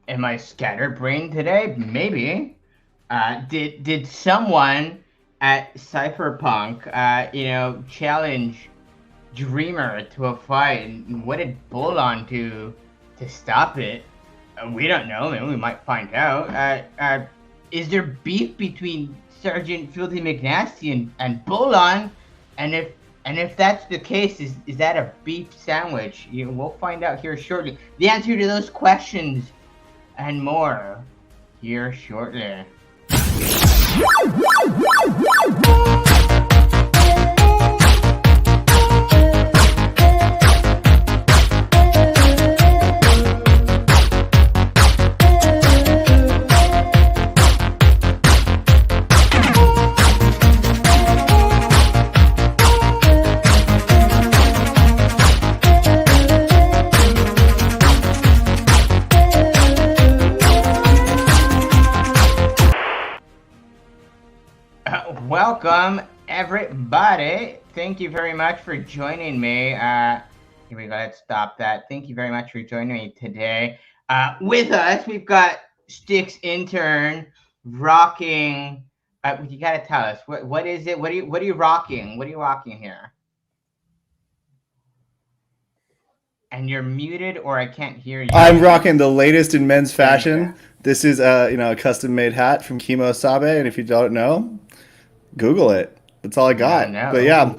Am I scatterbrained today? Maybe. Did someone at CypherPunk, challenge Dreamer to a fight? And what did Bull on to stop it? We don't know. Maybe we might find out. Is there beef between Sergeant Filthy McNasty and Bolon? And if that's the case, is that a beef sandwich? We'll find out here shortly. The answer to those questions and more here shortly. Welcome, everybody. Thank you very much for joining me. Here we go. Let's stop that. Thank you very much for joining me today. With us, we've got Sticks Intern rocking. You got to tell us what is it? What are you rocking? What are you rocking here? And you're muted, or I can't hear you. I'm rocking the latest in men's fashion. This is a custom-made hat from Kimo Sabe, and if you don't know, Google it. That's all I got. But yeah,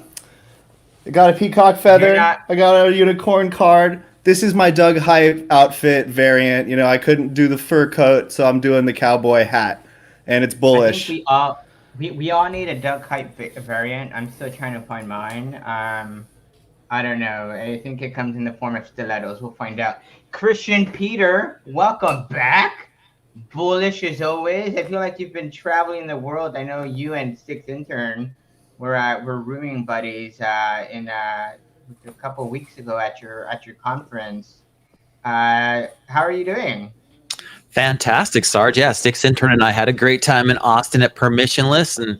I got a peacock feather. I got a unicorn card. This is my Doug Hype outfit variant. I couldn't do the fur coat, so I'm doing the cowboy hat, and it's bullish. I think we all need a Doug Hype variant. I'm still trying to find mine. I don't know. I think it comes in the form of stilettos. We'll find out. Christian Peter, welcome back. Bullish as always. I feel like you've been traveling the world. I know you and Six Intern were rooming buddies a couple of weeks ago at your conference. How are you doing? Fantastic, Sarge. Yeah, Six Intern and I had a great time in Austin at Permissionless and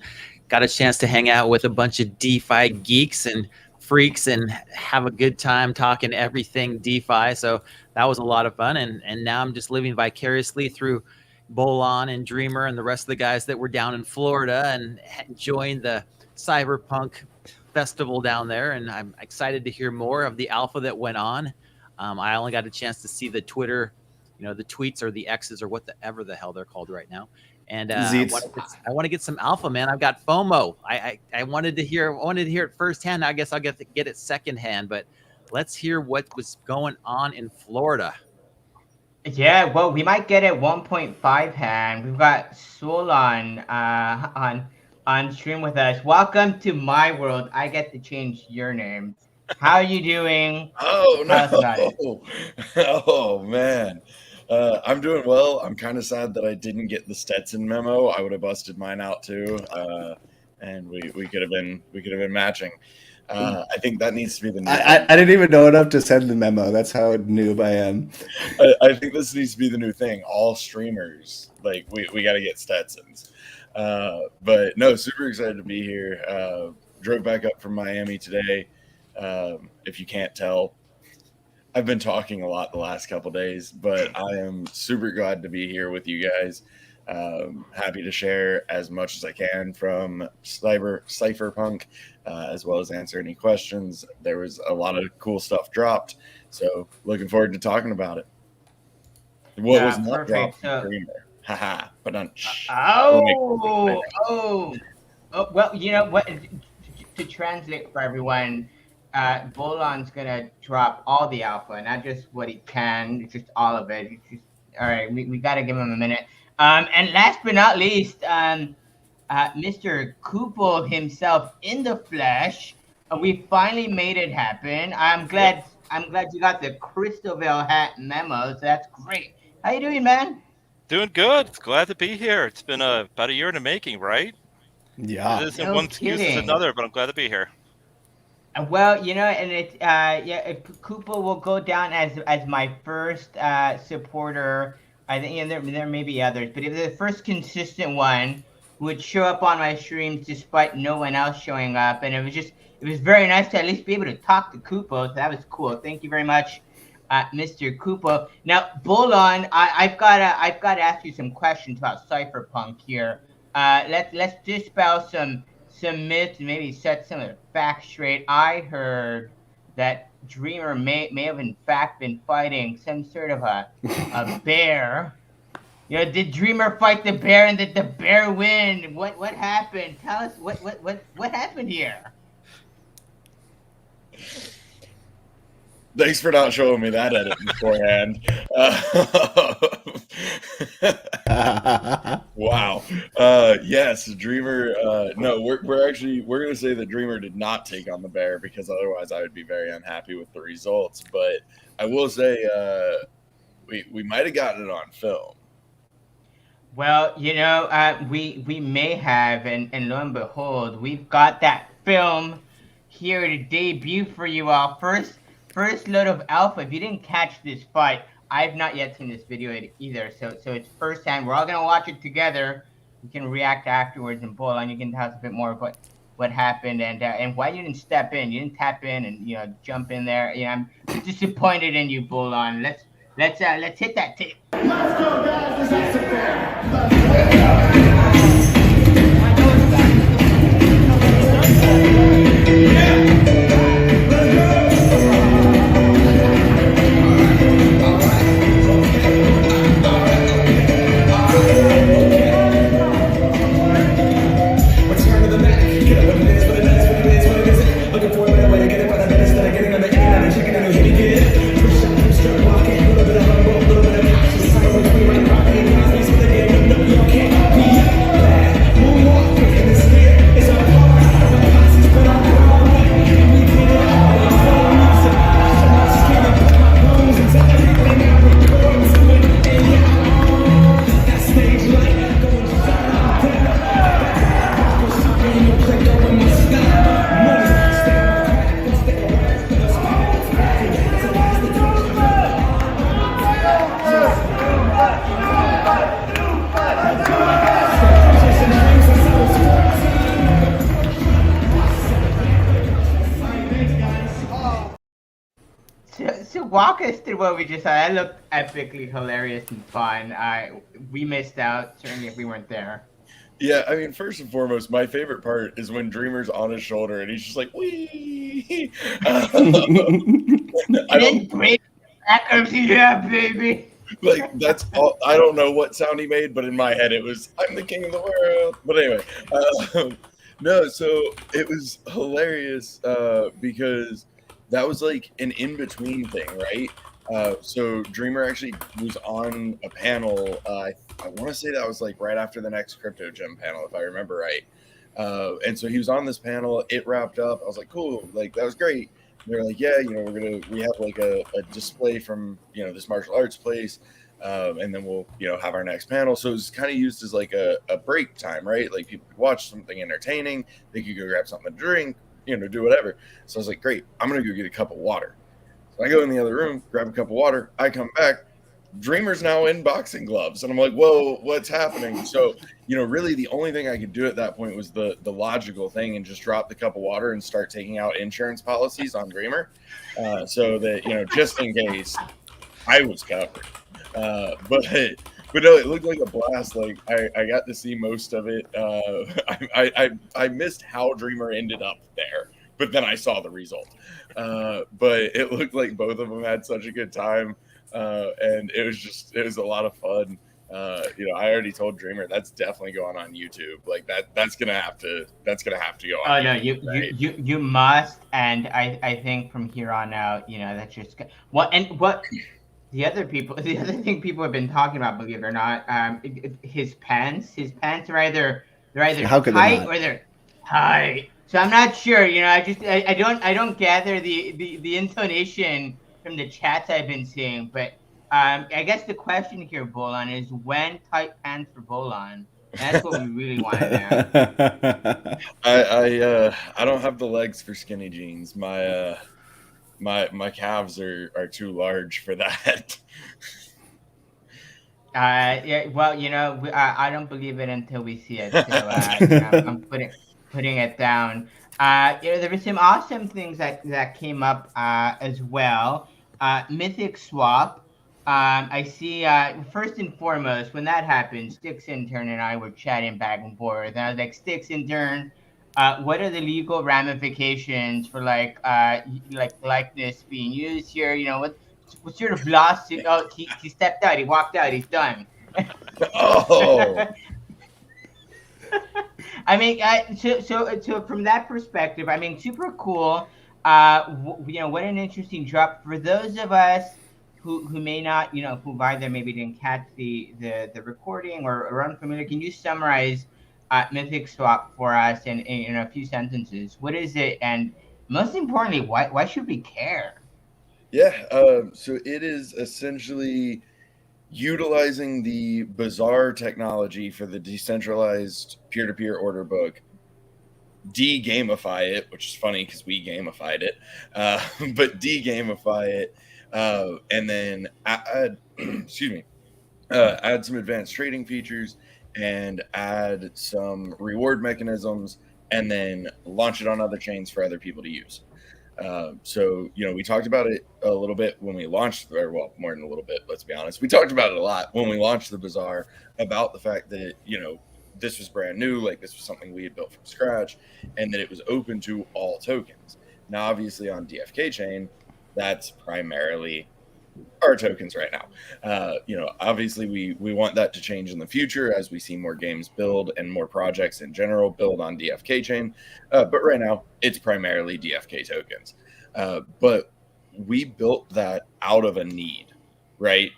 got a chance to hang out with a bunch of DeFi geeks and freaks and have a good time talking everything DeFi. So that was a lot of fun. And now I'm just living vicariously through Bolon and Dreamer and the rest of the guys that were down in Florida and enjoying the CypherPunk festival down there. And I'm excited to hear more of the alpha that went on. I only got a chance to see the Twitter, the tweets or the X's or whatever the hell they're called right now. And I want to get some alpha, man. I've got FOMO. I wanted to hear it firsthand. I guess I'll get it secondhand. But let's hear what was going on in Florida. Yeah, well, we might get it 1.5 hand. We've got Solon on stream with us. Welcome to my world. I get to change your name. How are you doing? Oh no! Oh man. I'm doing well. I'm kind of sad that I didn't get the Stetson memo. I would have busted mine out too, and we could have been matching. I think that needs to be the new. I didn't even know enough to send the memo. That's how noob I am. I think this needs to be the new thing. All streamers, like we got to get Stetsons. But no, super excited to be here. Drove back up from Miami today. If you can't tell, I've been talking a lot the last couple days, but I am super glad to be here with you guys. Happy to share as much as I can from CypherPunk, as well as answer any questions. There was a lot of cool stuff dropped, so looking forward to talking about it. What was not dropped? Haha, but well, you know what? To translate for everyone. Bolon's gonna drop all the alpha, not just what he can, just all of it. All right, we gotta give him a minute. And last but not least, Mr. Kupol himself in the flesh. We finally made it happen. I'm glad you got the Crystalville hat memo. So that's great. How you doing, man? Doing good. Glad to be here. It's been about a year in the making, right? Yeah. It isn't one excuse is another, but I'm glad to be here. Well, and Koopa will go down as my first supporter. I think there may be others, but if the first consistent one who would show up on my streams despite no one else showing up, and it was very nice to at least be able to talk to Koopa. So that was cool. Thank you very much. Mr. Koopa. Now, Bolon, I've gotta ask you some questions about CypherPunk here. Let's dispel some myths and maybe set some of the facts straight. I heard that Dreamer may have in fact been fighting some sort of a bear. Did Dreamer fight the bear and did the bear win? What happened? Tell us what happened here. Thanks for not showing me that edit beforehand. Wow. Yes, Dreamer. No, we're gonna say that Dreamer did not take on the bear because otherwise I would be very unhappy with the results. But I will say we might have gotten it on film. Well, we may have, and lo and behold, we've got that film here to debut for you all. First load of alpha. If you didn't catch this fight, I've not yet seen this video either, so it's firsthand. We're all gonna watch it together. We can react afterwards, and Bolon, you can tell us a bit more about what happened and why you didn't step in. You didn't tap in and jump in there. I'm disappointed in you, Bolon. Let's hit that tape. Let's go, guys. This is fair. So walk us through what we just saw. That looked epically hilarious and fun. We missed out, certainly, if we weren't there. Yeah, I mean, first and foremost, my favorite part is when Dreamer's on his shoulder and he's just like, wee. Great backups you have, baby. Like, that's all. I don't know what sound he made, but in my head it was, I'm the king of the world. But anyway, no, so it was hilarious because that was like an in-between thing, right? So Dreamer actually was on a panel. I want to say that was like right after the next Crypto Gem panel, if I remember right. And so he was on this panel. It wrapped up. I was like, cool, like that was great. And they're like, yeah, we have like a display from this martial arts place, and then we'll have our next panel. So it was kind of used as like a break time, right? Like people could watch something entertaining. They could go grab something to drink, do whatever. So I was like, great, I'm gonna go get a cup of water. So I go in the other room, grab a cup of water. I come back. Dreamer's now in boxing gloves, and I'm like, whoa, what's happening? So really the only thing I could do at that point was the logical thing and just drop the cup of water and start taking out insurance policies on Dreamer, so that just in case I was covered. But no, it looked like a blast. Like I got to see most of it. I missed how Dreamer ended up there, but then I saw the result. But it looked like both of them had such a good time. And it was a lot of fun. I already told Dreamer that's definitely going on YouTube. Like that's gonna have to go on. Oh no, you must. And I think from here on out, that's just what the other thing people have been talking about, believe it or not, his pants are either tight or they're tight. So I'm not sure. I don't gather the intonation from the chats I've been seeing, but I guess the question here, Bolon, is when tight pants for Bolon? That's what we really want to know. I don't have the legs for skinny jeans. My calves are too large for that. Yeah, well, I don't believe it until we see it. So I'm putting it down. There were some awesome things that came up as well. Mythic Swap. I see. First and foremost, when that happened, Sticks intern and I were chatting back and forth, and I was like, "Sticks intern, what are the legal ramifications for like likeness being used here? You know, what sort of lawsuit?" Oh, he stepped out. He walked out. He's done. Oh, I mean, so from that perspective, I mean, super cool. You know, what an interesting drop for those of us who may not, you know, who either maybe didn't catch the recording or unfamiliar. Can you summarize Mythic Swap for us in a few sentences? What is it, and most importantly, why should we care? yeah. So it is essentially utilizing the Bazaar technology for the decentralized peer-to-peer order book, de-gamify it, which is funny because we gamified it, but de-gamify it, and then add, excuse me, add some advanced trading features and add some reward mechanisms, and then launch it on other chains for other people to use. So, you know, we talked about it a little bit when we launched, or well, more than a little bit, let's be honest. We talked about it a lot when we launched the Bazaar, about the fact that, you know, this was brand new, like this was something we had built from scratch, and that it was open to all tokens. Now, obviously on DFK chain, that's primarily our tokens right now. You know, obviously we want that to change in the future as we see more games build and more projects in general build on DFK chain. But right now it's primarily DFK tokens. But we built that out of a need, right?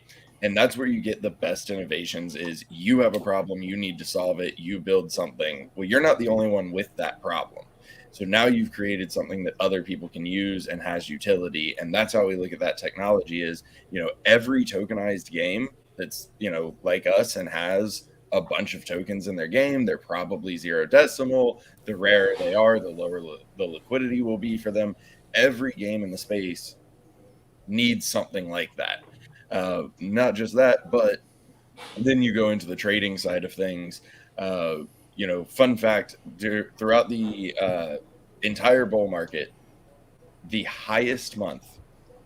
And that's where you get the best innovations. Is you have a problem, you need to solve it, you build something. Well, you're not the only one with that problem. So now you've created something that other people can use and has utility. And that's how we look at that technology. Is, you know, every tokenized game that's, you know, like us and has a bunch of tokens in their game, they're probably 0 decimal. The rarer they are, the lower the liquidity will be for them. Every game in the space needs something like that. Not just that, but then you go into the trading side of things. You know, fun fact, throughout the entire bull market, the highest month,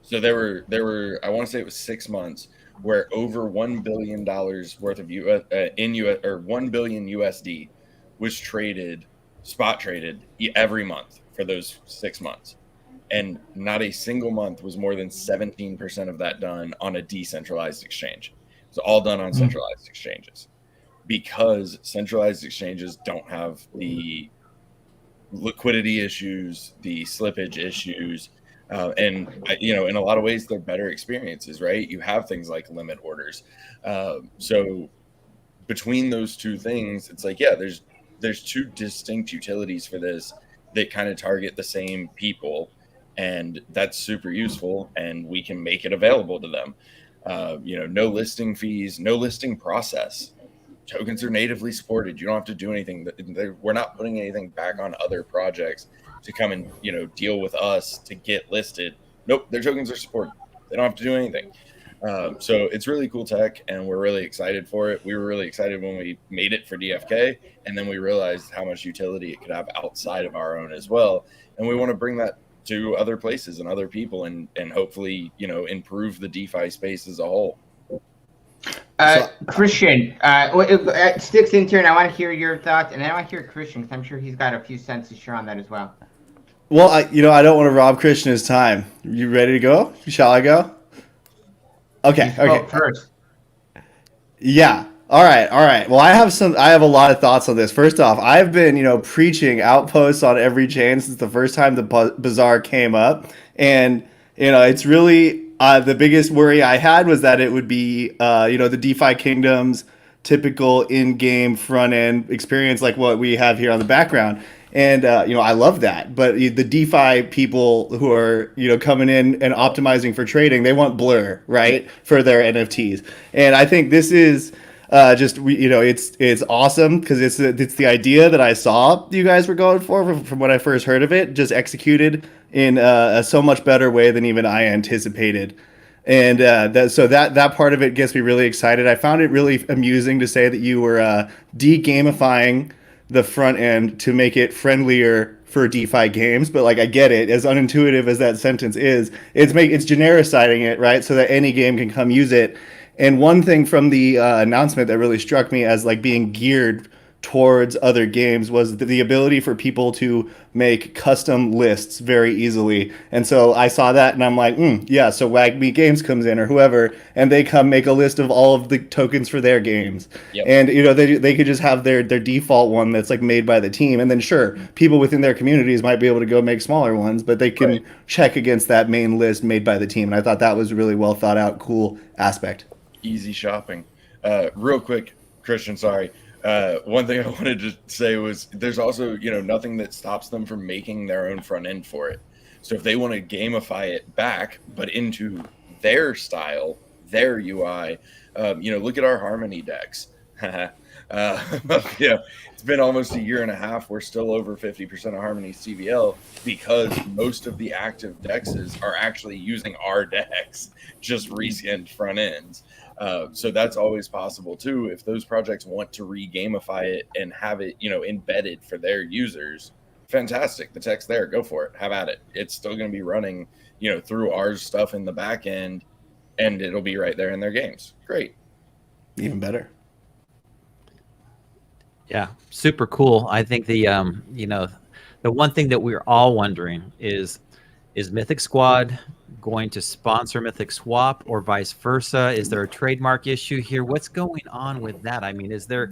so there were I want to say it was 6 months where over $1 billion worth of US in US, or 1 billion USD was traded, spot traded every month for those 6 months. And not a single month was more than 17% of that done on a decentralized exchange. It's all done on centralized exchanges, because centralized exchanges don't have the liquidity issues, the slippage issues, and you know, in a lot of ways, they're better experiences, right? You have things like limit orders. So between those two things, it's like, yeah, there's two distinct utilities for this that kind of target the same people, and that's super useful, and we can make it available to them. You know, no listing fees, no listing process. Tokens are natively supported. You don't have to do anything. We're not putting anything back on other projects to come and, you know, deal with us to get listed. Nope, their tokens are supported. They don't have to do anything. So it's really cool tech, and we're really excited for it. We were really excited when we made it for DFK, and then we realized how much utility it could have outside of our own as well. And we want to bring that to other places and other people, and hopefully, you know, improve the DeFi space as a whole. Christian, Sticks intern, I want to hear your thoughts, and then I want to hear Christian, because I'm sure he's got a few cents to share on that as well. Well, you know, I don't want to rob Christian his time. You ready to go? Shall I go? Okay. Okay. First. Yeah. All right. Well, I have a lot of thoughts on this. First off, I've been, you know, preaching outposts on every chain since the first time the Bazaar came up, and you know, it's really the biggest worry I had was that it would be, you know, the DeFi Kingdom's typical in-game front-end experience like what we have here on the background. And, you know, I love that. But the DeFi people who are, you know, coming in and optimizing for trading, they want blur, right, for their NFTs. And I think this is just, you know, it's awesome because it's the idea that I saw you guys were going for from when I first heard of it, just executed in a so much better way than even I anticipated. And that part of it gets me really excited. I found it really amusing to say that you were de-gamifying the front end to make it friendlier for DeFi games, but like I get it. As unintuitive as that sentence is, it's genericizing it, right, so that any game can come use it. And one thing from the announcement that really struck me as like being geared towards other games was the ability for people to make custom lists very easily. And so I saw that and I'm like, yeah, so WagMe Games comes in or whoever, and they come make a list of all of the tokens for their games. Yep. And, you know, they could just have their default one that's like made by the team. And then sure, people within their communities might be able to go make smaller ones, but they can check against that main list made by the team. And I thought that was a really well thought out, cool aspect. Easy shopping. Real quick, Christian, sorry. One thing I wanted to say was there's also, you know, nothing that stops them from making their own front end for it. So if they want to gamify it back, but into their style, their UI, you know, look at our Harmony decks. Yeah, it's been almost a year and a half. We're still over 50% of Harmony's CVL because most of the active dexes are actually using our decks, just reskinned front ends. So that's always possible too. If those projects want to re-gamify it and have it, you know, embedded for their users, fantastic. The tech's there, go for it. Have at it. It's still going to be running, you know, through our stuff in the back end, and it'll be right there in their games. Great. Even better. Yeah, super cool. I think the you know, the one thing that we're all wondering is Mythic Squad going to sponsor Mythic Swap or vice versa? Is there a trademark issue here? What's going on with that? I mean, is there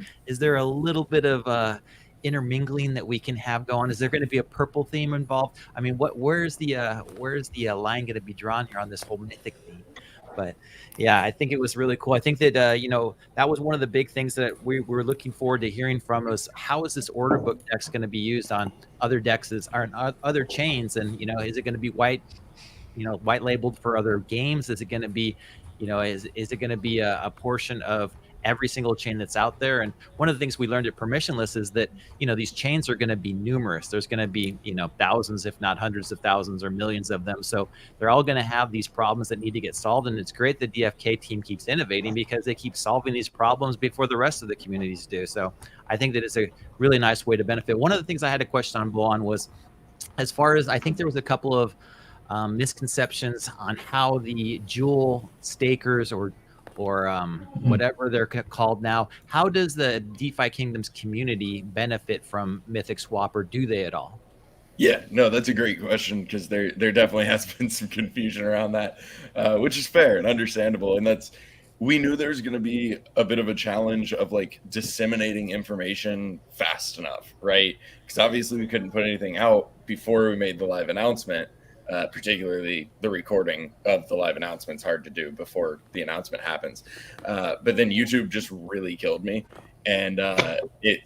a little bit of intermingling that we can have going? Is there going to be a purple theme involved? I mean, where's the line going to be drawn here on this whole Mythic theme? But yeah, I think it was really cool. I think that, you know, that was one of the big things that we were looking forward to hearing from us. How is this order book dex going to be used on other dexes or other chains? And, you know, is it going to be white labeled for other games? Is it going to be, you know, is it going to be a portion of every single chain that's out there? And one of the things we learned at Permissionless is that, you know, these chains are going to be numerous. There's going to be, you know, thousands, if not hundreds of thousands or millions of them. So they're all going to have these problems that need to get solved. And it's great the DFK team keeps innovating because they keep solving these problems before the rest of the communities do. So I think that it's a really nice way to benefit. One of the things I had a question on was, as far as, I think there was a couple of misconceptions on how the jewel stakers or whatever they're called now, how does the DeFi Kingdoms community benefit from Mythic Swap, or do they at all? Yeah, no, that's a great question, because there definitely has been some confusion around that, which is fair and understandable. And we knew there was going to be a bit of a challenge of like disseminating information fast enough, right? Because obviously we couldn't put anything out before we made the live announcement. Particularly the recording of the live announcement's hard to do before the announcement happens. But then YouTube just really killed me. And it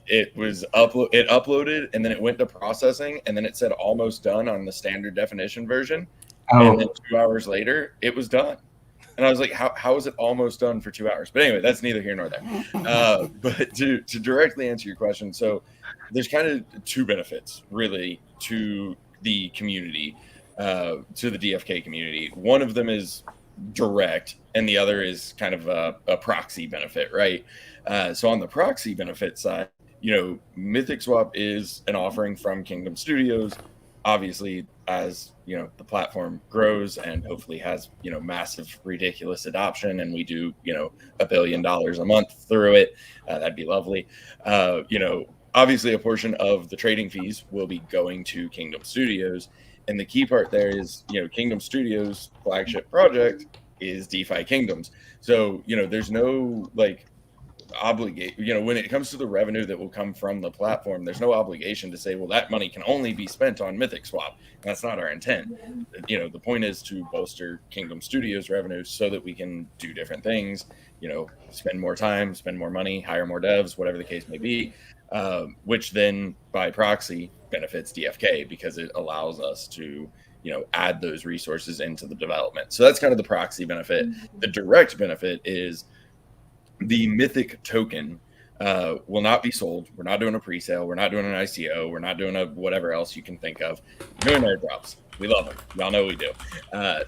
uploaded, and then it went to processing, and then it said almost done on the standard definition version. Oh. And then 2 hours later, it was done. And I was like, how is it almost done for 2 hours? But anyway, that's neither here nor there. But to directly answer your question, so there's kind of two benefits, really, to the community. To the DFK community. One of them is direct, and the other is kind of a proxy benefit, right? So on the proxy benefit side, you know, Mythic Swap is an offering from Kingdom Studios. Obviously, as you know, the platform grows and hopefully has, you know, massive, ridiculous adoption, and we do, you know, $1 billion a month through it. That'd be lovely. You know, obviously, a portion of the trading fees will be going to Kingdom Studios. And the key part there is, you know, Kingdom Studios' flagship project is DeFi Kingdoms. So, you know, there's no like obligation, you know, when it comes to the revenue that will come from the platform, there's no obligation to say, well, that money can only be spent on Mythic Swap. That's not our intent. You know, the point is to bolster Kingdom Studios' revenue so that we can do different things, you know, spend more time, spend more money, hire more devs, whatever the case may be, which then by proxy benefits DFK because it allows us to, you know, add those resources into the development. So that's kind of the proxy benefit. The direct benefit is the Mythic token will not be sold. We're not doing a pre-sale. We're not doing an ICO. We're not doing a whatever else you can think of. We're doing airdrops. We love them. Y'all know we do.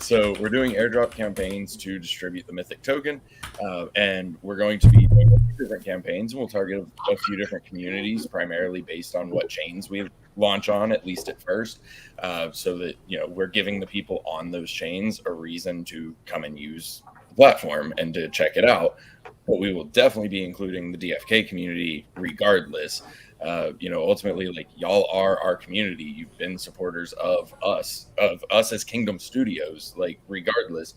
So we're doing airdrop campaigns to distribute the Mythic token, and we're going to be doing a few different campaigns, and we'll target a few different communities, primarily based on what chains we launch on, at least at first, so that we're giving the people on those chains a reason to come and use the platform and to check it out. But we will definitely be including the DFK community regardless. Ultimately, like, y'all are our community. You've been supporters of us as Kingdom Studios, like, regardless.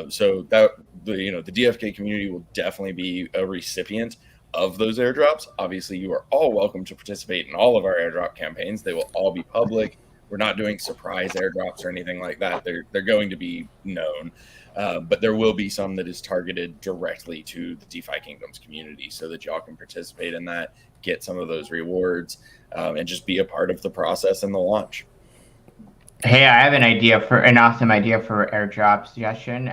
So that the DFK community will definitely be a recipient of those airdrops. Obviously, you are all welcome to participate in all of our airdrop campaigns. They will all be public. We're not doing surprise airdrops or anything like that. They're going to be known. But there will be some that is targeted directly to the DeFi Kingdoms community so that y'all can participate in that, get some of those rewards, and just be a part of the process and the launch. Hey, I have an awesome idea for airdrop suggestion.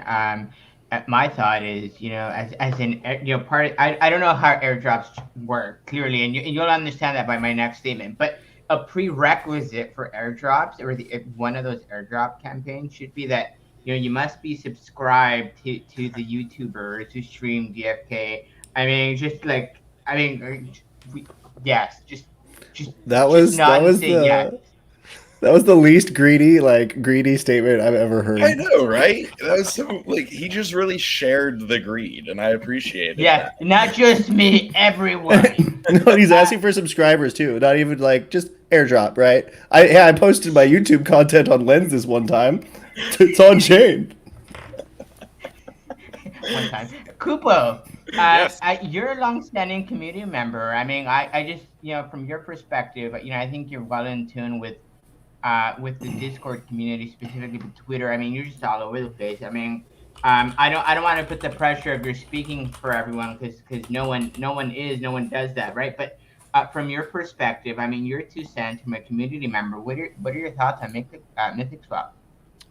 My thought is, as in, I don't know how airdrops work clearly, and you'll understand that by my next statement. But a prerequisite for airdrops or one of those airdrop campaigns should be that you must be subscribed to the YouTubers who stream DFK. Yes, just that was yes. That was the least greedy statement I've ever heard. I know, right? That was so, like, he just really shared the greed, and I appreciate it. Yeah, not just me, everyone. No, he's asking for subscribers too. Not even just airdrop, right? I posted my YouTube content on Lens this one time. It's on chain. One time, Kupo. Yes. You're a long-standing community member. I just, from your perspective, I think you're well in tune with the Discord community, specifically with Twitter. You're just all over the place. I don't want to put the pressure of you're speaking for everyone because no one does that, right? But from your perspective, your 2 cents from a community member. What are your thoughts on Mythic Swap?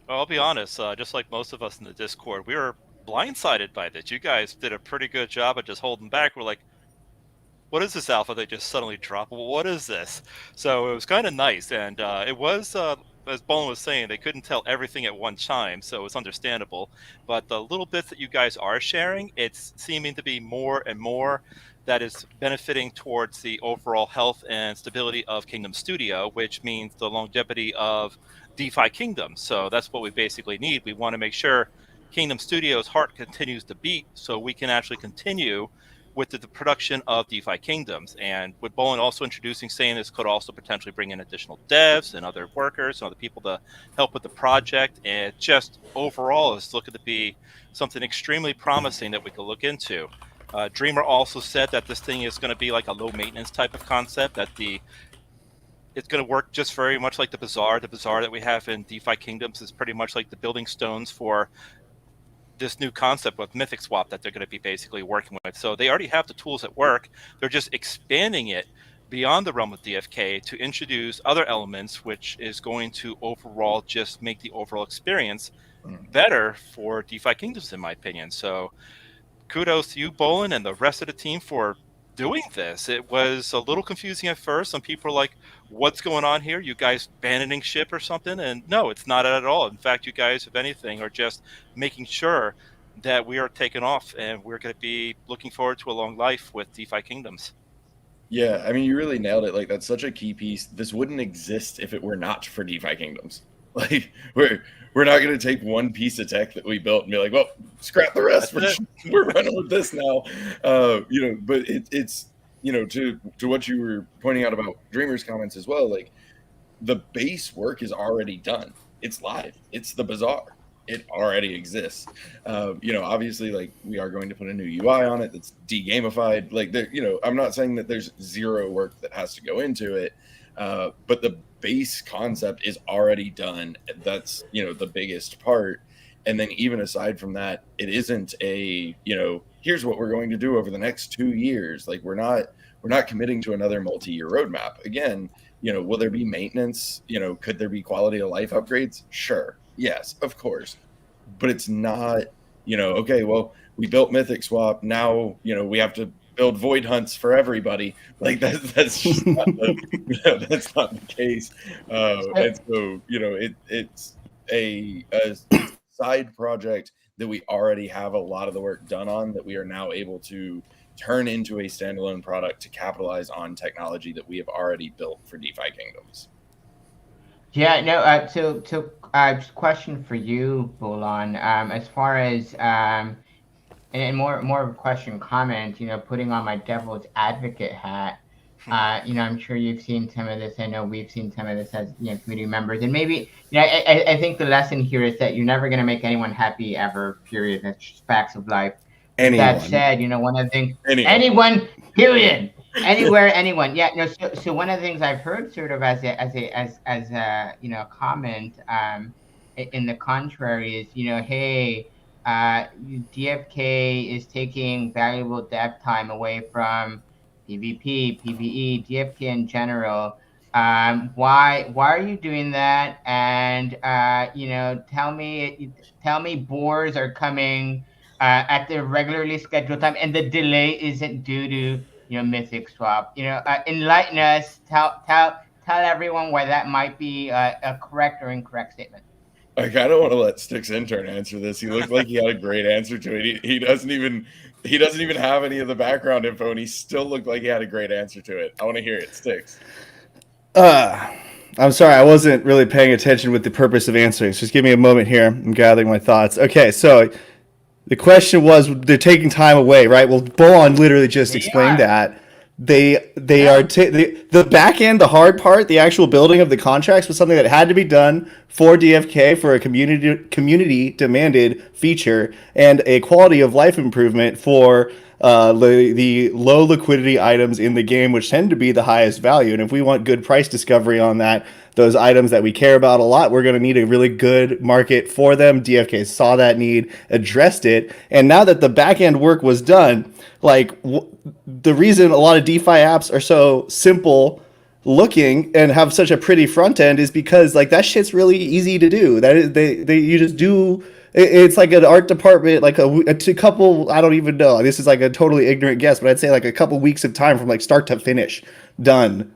Well, I'll be honest. Just like most of us in the Discord, we were blindsided by this. You guys did a pretty good job of just holding back. We're like, what is this alpha they just suddenly drop? Well, what is this? So it was kind of nice, and it was, as Bolin was saying, they couldn't tell everything at one time, so it's understandable. But the little bits that you guys are sharing, it's seeming to be more and more that is benefiting towards the overall health and stability of Kingdom Studio, which means the longevity of DeFi Kingdom. So that's what we basically need. We want to make sure Kingdom Studio's heart continues to beat so we can actually continue with the production of DeFi Kingdoms. And with Bolin also saying this could also potentially bring in additional devs and other workers and other people to help with the project. And just overall is looking to be something extremely promising that we could look into. Dreamer also said that this thing is going to be like a low maintenance type of concept, that it's going to work just very much like the Bazaar. The Bazaar that we have in DeFi Kingdoms is pretty much like the building stones for this new concept with Mythic Swap that they're going to be basically working with. So they already have the tools at work. They're just expanding it beyond the realm of DFK to introduce other elements, which is going to overall just make the overall experience better for DeFi Kingdoms, in my opinion. So kudos to you, Bolin, and the rest of the team for doing this. It was a little confusing at first. Some people are like, what's going on here? You guys abandoning ship or something? And no, it's not at all. In fact, you guys, if anything, are just making sure that we are taking off, and we're going to be looking forward to a long life with DeFi Kingdoms. Yeah, you really nailed it. Like, that's such a key piece. This wouldn't exist if it were not for DeFi Kingdoms. Like, we're not going to take one piece of tech that we built and be like, well, scrap the rest. We're running with this now. But it's to what you were pointing out about Dreamer's comments as well. Like, the base work is already done. It's live. It's the Bazaar. It already exists. Obviously, like, we are going to put a new UI on it that's de-gamified. Like, I'm not saying that there's zero work that has to go into it, but the base concept is already done. That's the biggest part. And then even aside from that, it isn't a here's what we're going to do over the next 2 years. Like, we're not committing to another multi-year roadmap. Again, will there be maintenance? Could there be quality of life upgrades? Sure, yes, of course. But it's not okay, well, we built Mythic Swap, now we have to build void hunts for everybody. Like that's just not that's not the case. And so it's a side project that we already have a lot of the work done on, that we are now able to turn into a standalone product to capitalize on technology that we have already built for DeFi Kingdoms. Yeah, no. Just question for you, Bolon. As far as and more of a question comment. Putting on my devil's advocate hat. I'm sure you've seen some of this. I know we've seen some of this as community members, and maybe I think the lesson here is that you're never going to make anyone happy ever. Period. That's just facts of life. With that said, one of the things anyone. Period. Anywhere, anyone. Yeah. No. So one of the things I've heard, sort of as a comment, in the contrary, is hey, DFK is taking valuable dev time away from PvP, PvE, DFK in general. Why are you doing that? And tell me, Boars are coming at the regularly scheduled time, and the delay isn't due to Mythic Swap. Enlighten us. Tell everyone why that might be a correct or incorrect statement. I kind of want to let Sticks Intern answer this. He looked like he had a great answer to it. He doesn't even have any of the background info, and he still looked like he had a great answer to it. I want to hear it, Sticks. I'm sorry, I wasn't really paying attention with the purpose of answering. So just give me a moment here. I'm gathering my thoughts. Okay, so the question was, they're taking time away, right? Well, Bolon literally just explained that. They are the back end, the hard part, the actual building of the contracts was something that had to be done for DFK for a community demanded feature and a quality of life improvement for the low liquidity items in the game, which tend to be the highest value. And if we want good price discovery on those items that we care about a lot, we're going to need a really good market for them. DFK saw that need, addressed it, and now that the back end work was done, the reason a lot of DeFi apps are so simple looking and have such a pretty front end is because that shit's really easy to do. That is, you just do. It's like an art department, like a couple. I don't even know. This is like a totally ignorant guess, but I'd say like a couple weeks of time from start to finish, done.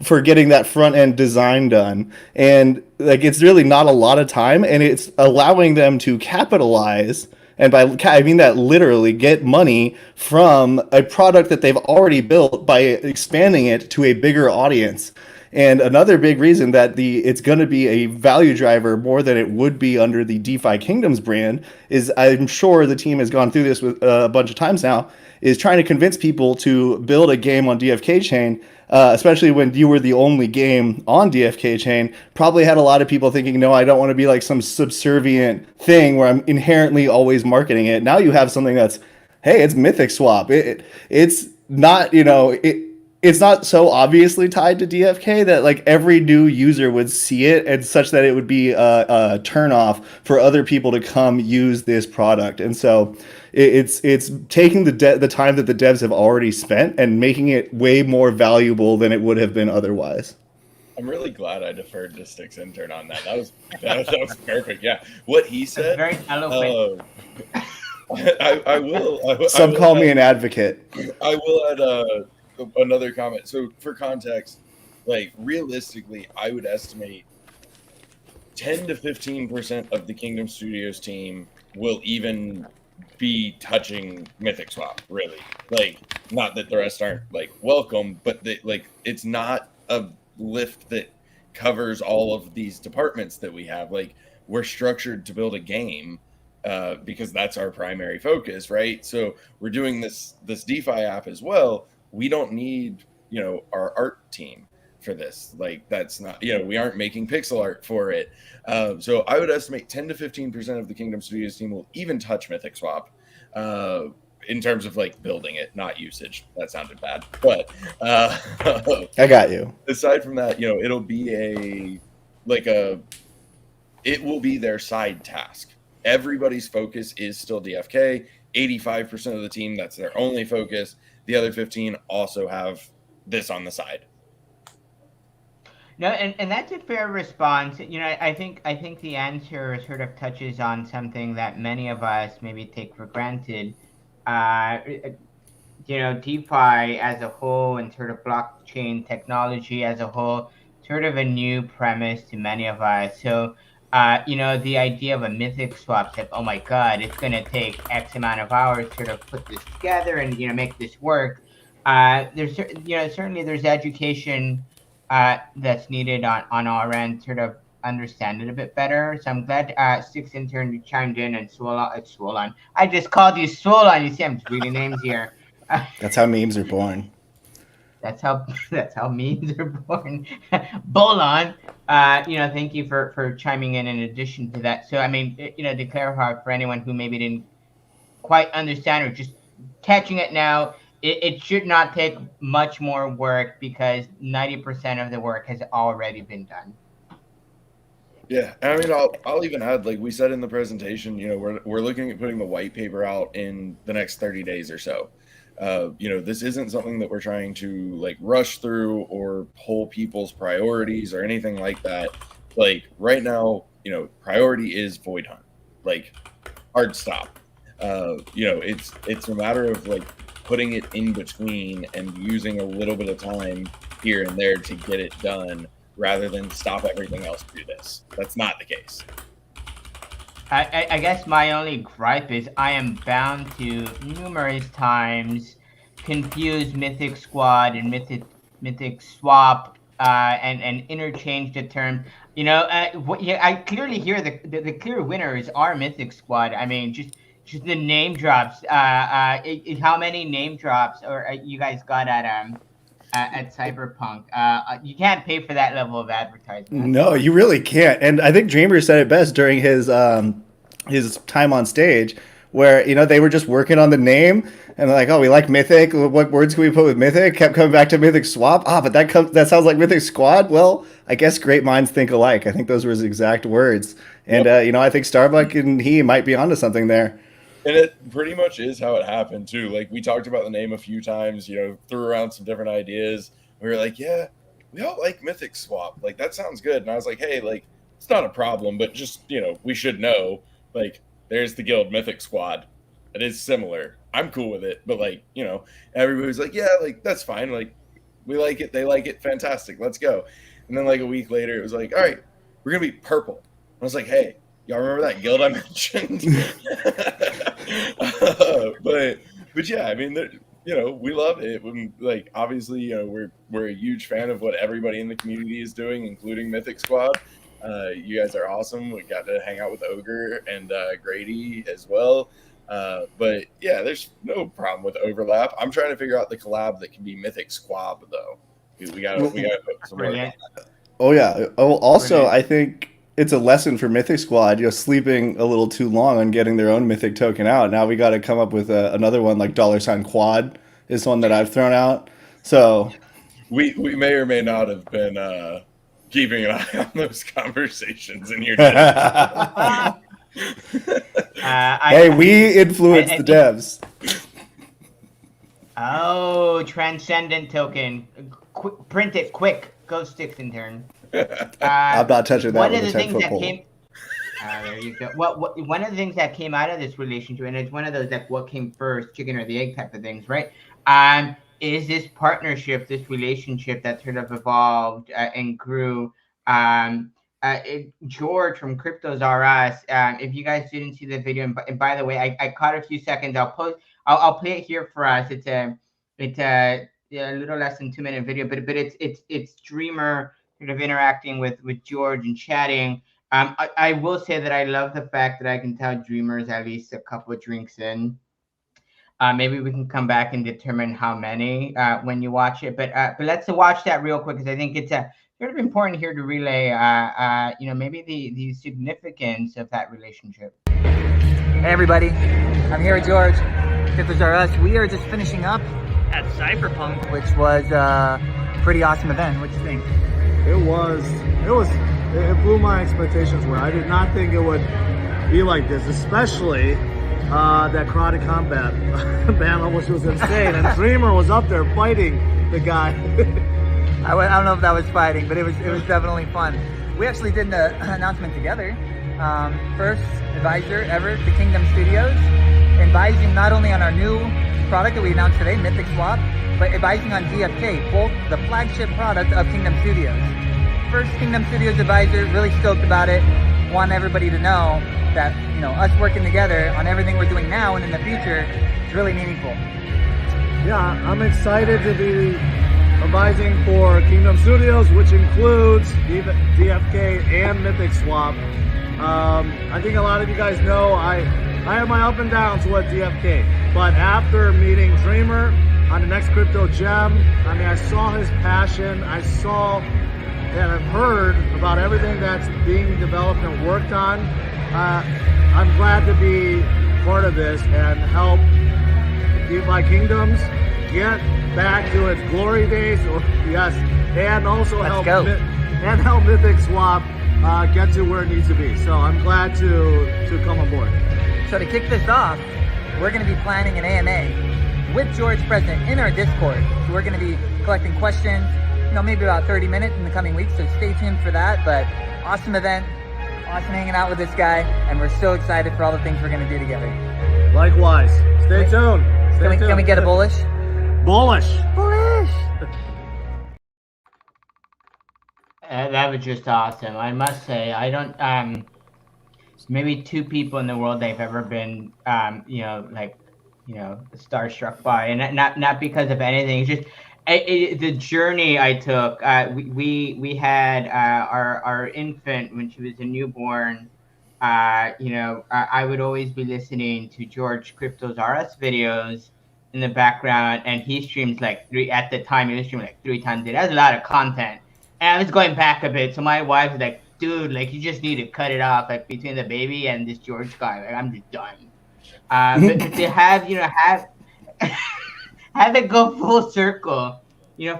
For getting that front end design done, and it's really not a lot of time, and it's allowing them to capitalize. And by I mean that literally get money from a product that they've already built by expanding it to a bigger audience. And another big reason that it's going to be a value driver more than it would be under the DeFi Kingdoms brand is, I'm sure the team has gone through this with a bunch of times now, is trying to convince people to build a game on DFK chain, especially when you were the only game on DFK chain. Probably had a lot of people thinking, no, I don't want to be like some subservient thing where I'm inherently always marketing it. Now you have something that's, hey, it's Mythic Swap. It's not, it's not so obviously tied to DFK that every new user would see it, and such that it would be a turnoff for other people to come use this product. And so it's taking the time that the devs have already spent and making it way more valuable than it would have been otherwise. I'm really glad I deferred to Sticks Intern on that. That was perfect. Yeah, what he said. Very eloquent. I will. Some call me an advocate. I will add another comment. So for context, realistically, I would estimate 10 to 15% of the Kingdom Studios team will even be touching Mythic Swap, really. Not that the rest aren't welcome, but it's not a lift that covers all of these departments that we have. We're structured to build a game because that's our primary focus, right? So we're doing this DeFi app as well. We don't need, our art team for this. That's not, we aren't making pixel art for it. So I would estimate 10 to 15% of the Kingdom Studios team will even touch Mythic Swap in terms of building it, not usage. That sounded bad, but I got you. Aside from that, it'll be it will be their side task. Everybody's focus is still DFK. 85% of the team, that's their only focus. The other 15 also have this on the side. No, and that's a fair response. I think the answer sort of touches on something that many of us maybe take for granted. DeFi as a whole and sort of blockchain technology as a whole, sort of a new premise to many of us. So, the idea of a Mythic Swap, like, oh my God, it's going to take X amount of hours to sort of put this together and, make this work. Certainly there's education that's needed on our end, sort of understand it a bit better. So I'm glad Six Intern chimed in and Swolon. I just called you Swolon. You see, I'm just reading names here. That's how memes are born. That's how memes are born. Bolon, thank you for chiming in addition to that. So, I mean, to clarify for anyone who maybe didn't quite understand or just catching it now, it should not take much more work because 90% of the work has already been done. Yeah, I mean, I'll even add, like we said in the presentation, we're looking at putting the white paper out in the next 30 days or so. This isn't something that we're trying to like rush through or pull people's priorities or anything like that. Like right now, priority is Void Hunt, like hard stop. It's a matter of like putting it in between and using a little bit of time here and there to get it done rather than stop everything else to do this. That's not the case. I guess my only gripe is I am bound to numerous times confuse Mythic Squad and Mythic Swap and interchange the terms. I clearly hear the clear winners are Mythic Squad. I mean, just the name drops. How many name drops or you guys got at CypherPunk? You can't pay for that level of advertisement. No, you really can't. And I think Dreamer said it best during his time on stage, where they were just working on the name and they're like, oh, we like Mythic. What words can we put with Mythic? Kept coming back to Mythic Swap. But that sounds like Mythic Squad. Well, I guess great minds think alike. I think those were his exact words. And I think Starbuck and he might be onto something there. And it pretty much is how it happened too. Like we talked about the name a few times, threw around some different ideas. We were like, yeah, we all like Mythic Swap. Like that sounds good. And I was like, hey, like it's not a problem, but just, we should know, like there's the guild Mythic Squad. It is similar. I'm cool with it. But like, everybody's like, yeah, like that's fine. Like we like it. They like it. Fantastic. Let's go. And then like a week later, it was like, all right, we're going to be purple. I was like, hey, y'all remember that guild I mentioned? But yeah, I mean, we love it. Like obviously, we're a huge fan of what everybody in the community is doing, including Mythic Squad. You guys are awesome. We got to hang out with Ogre and Grady as well. But yeah, there's no problem with overlap. I'm trying to figure out the collab that can be Mythic Squab though. We got to put some work on that. Oh yeah. Oh, also, I think it's a lesson for Mythic Squad, sleeping a little too long on getting their own Mythic token out. Now we got to come up with another one, like $Quad is one that I've thrown out. So we may or may not have been keeping an eye on those conversations in your hey, we influence the devs. Oh, Transcendent token. Print it quick. Go Sticks Intern. I'm not touching that one with of the a 10-foot things that pole. there you go. One of the things that came out of this relationship, and it's one of those like what came first, chicken or the egg type of things, right? Is this partnership, this relationship that sort of evolved and grew. George from Cryptos R Us. If you guys didn't see the video, and by the way, I caught a few seconds. I'll play it here for us. It's a little less than 2-minute video, but it's Dreamer sort of interacting with George and chatting. I will say that I love the fact that I can tell Dreamer is at least a couple of drinks in. Maybe we can come back and determine how many when you watch it. But let's watch that real quick because I think it's sort of important here to relay, maybe the significance of that relationship. Hey everybody, I'm here with George. Cryptos R Us. We are just finishing up at CypherPunk, which was a pretty awesome event. What do you think? It blew my expectations where I did not think it would be like this, especially that Karate Combat battle, which was insane. And Dreamer was up there fighting the guy. I don't know if that was fighting, but it was definitely fun. We actually did an announcement together. First advisor ever to Kingdom Studios, advising not only on our new product that we announced today, Mythic Swap, but advising on DFK, both the flagship product of Kingdom Studios. First Kingdom Studios advisor, really stoked about it. Want everybody to know that, you know, us working together on everything we're doing now and in the future is really meaningful. Yeah, I'm excited to be advising for Kingdom Studios, which includes DFK and Mythic Swap. I think a lot of you guys know I have my up and downs with DFK, but after meeting Dreamer on the next crypto gem, I mean, I saw his passion. I saw and I've heard about everything that's being developed and worked on. I'm glad to be part of this and help DeFi Kingdoms get back to its glory days, or yes, and also help Mythic Swap get to where it needs to be. So I'm glad to come on board. So to kick this off, we're going to be planning an AMA with George present in our Discord. So we're going to be collecting questions, you know, maybe about 30 minutes in the coming weeks. So stay tuned for that. But awesome event, awesome hanging out with this guy, and we're so excited for all the things we're going to do together. Likewise. Stay tuned. Can we get a bullish? Bullish. Bullish. That was just awesome. I must say, I don't. Maybe two people in the world I've ever been, starstruck by, and not because of anything. It's just the journey I took. We had our infant when she was a newborn. I would always be listening to George Crypto's RS videos in the background, and he streams at the time he was streaming 3 times a day. That's a lot of content. And I was going back a bit, so my wife was like, dude, you just need to cut it off, between the baby and this George guy. I'm just done. But to have have it go full circle,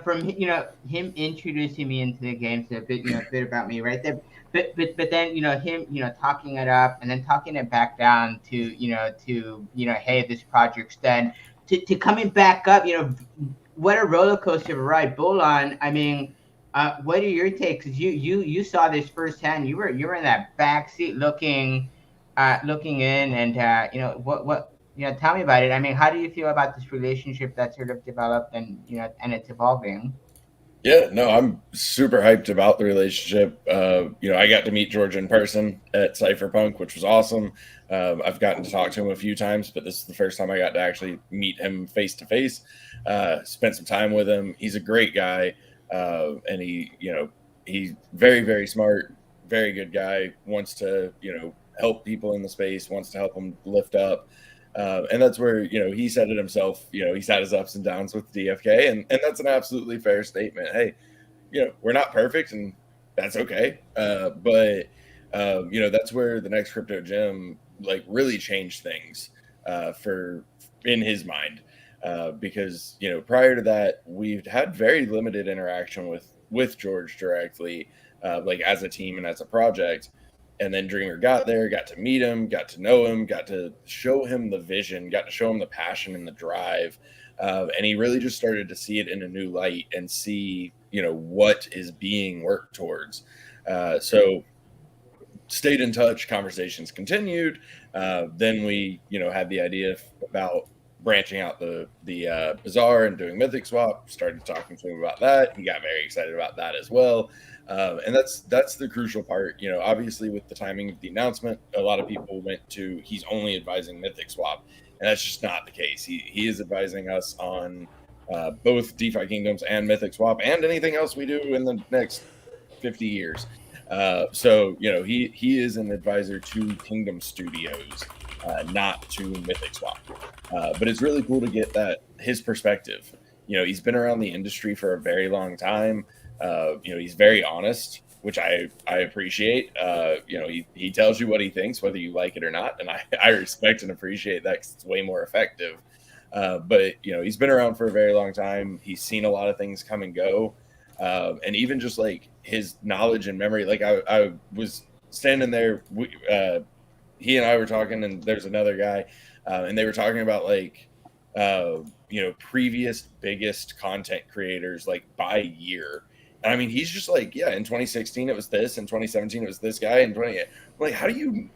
from him introducing me into the game, so a bit about me right there. But then him talking it up and then talking it back down to hey, this project's done, to coming back up, what a roller coaster of a ride. Bolon, I mean, what are your takes? Because you saw this firsthand. You were in that back seat looking in, and tell me about it. I mean, how do you feel about this relationship that's sort of developed and and it's evolving? Yeah, no, I'm super hyped about the relationship. I got to meet George in person at CypherPunk, which was awesome. I've gotten to talk to him a few times, but this is the first time I got to actually meet him face to face. Spent some time with him. He's a great guy, and he's very, very smart, very good guy. Wants to help people in the space, wants to help them lift up. And that's where, he said it himself, he's had his ups and downs with DFK, and that's an absolutely fair statement. Hey, we're not perfect, and that's okay. But that's where the next crypto gem really changed things in his mind. Because, prior to that, we've had very limited interaction with George directly, as a team and as a project. And then Dreamer got there, got to meet him, got to know him, got to show him the vision, got to show him the passion and the drive. And he really just started to see it in a new light and see, what is being worked towards. So stayed in touch, conversations continued. Then we, had the idea about branching out the bazaar and doing Mythic Swap. Started talking to him about that. He got very excited about that as well. And that's the crucial part. Obviously with the timing of the announcement, a lot of people went to he's only advising Mythic Swap, and that's just not the case. He is advising us on both DeFi Kingdoms and Mythic Swap and anything else we do in the next 50 years. So he is an advisor to Kingdom Studios, not to Mythic Swap. But it's really cool to get his perspective. He's been around the industry for a very long time. He's very honest, which I appreciate. He tells you what he thinks, whether you like it or not. And I respect and appreciate that, 'cause it's way more effective. But he's been around for a very long time. He's seen a lot of things come and go. And even just his knowledge and memory, I was standing there, he and I were talking, and there's another guy, and they were talking about previous biggest content creators, by year. And I mean, he's just in 2016 it was this, in 2017 it was this guy, and how do you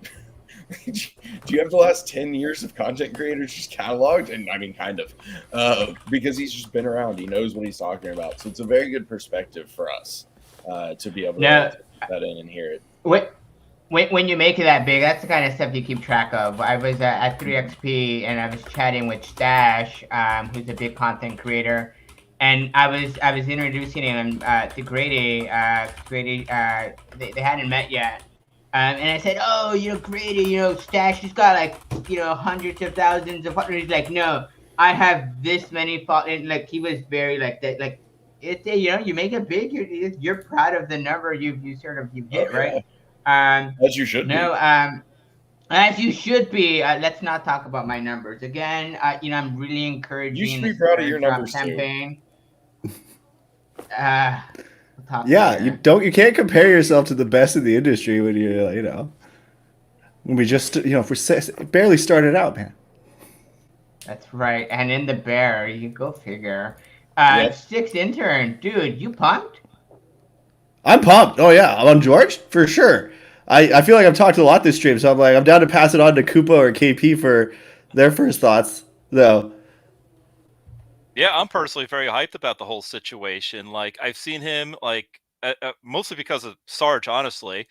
Do you have the last 10 years of content creators just cataloged? And I mean, kind of, because he's just been around. He knows what he's talking about. So it's a very good perspective for us to be able to put that in and hear it. When you make it that big, that's the kind of stuff you keep track of. I was at 3XP and I was chatting with Stash, who's a big content creator, and I was introducing him to Grady. Grady, they hadn't met yet, and I said, "Oh, Grady, Stash, he's got like hundreds of thousands of followers." He's like, "No, I have this many followers." Like he was very like that. Like it's you make it big, you're proud of the number you get, right? As you should be. As you should be. Let's not talk about my numbers again. I'm really encouraging. You should be proud of your numbers campaign. You can't compare yourself to the best of the industry when when we just if we barely started out, man. That's right, and in the bear, you go figure. Sixth intern, dude, you pumped? I'm pumped. Oh yeah, I'm on George for sure. I feel like I've talked a lot this stream, so I'm down to pass it on to Koopa or KP for their first thoughts, though. Yeah, I'm personally very hyped about the whole situation. Like, I've seen him, like, mostly because of Sarge, honestly.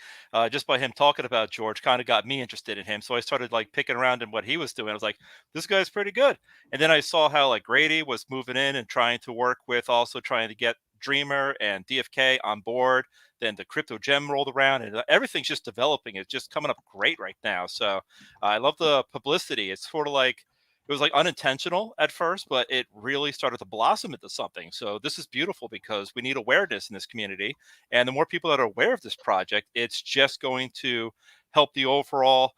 Just by him talking about George kind of got me interested in him. So I started, like, picking around in what he was doing. I was like, this guy's pretty good. And then I saw how, like, Grady was moving in and trying to work with, also trying to get Dreamer and DFK on board. Then the crypto gem rolled around, and everything's just developing. It's just coming up great right now. So I love the publicity. It's sort of like, it was like unintentional at first, but it really started to blossom into something. So this is beautiful because we need awareness in this community. And the more people that are aware of this project, it's just going to help the overall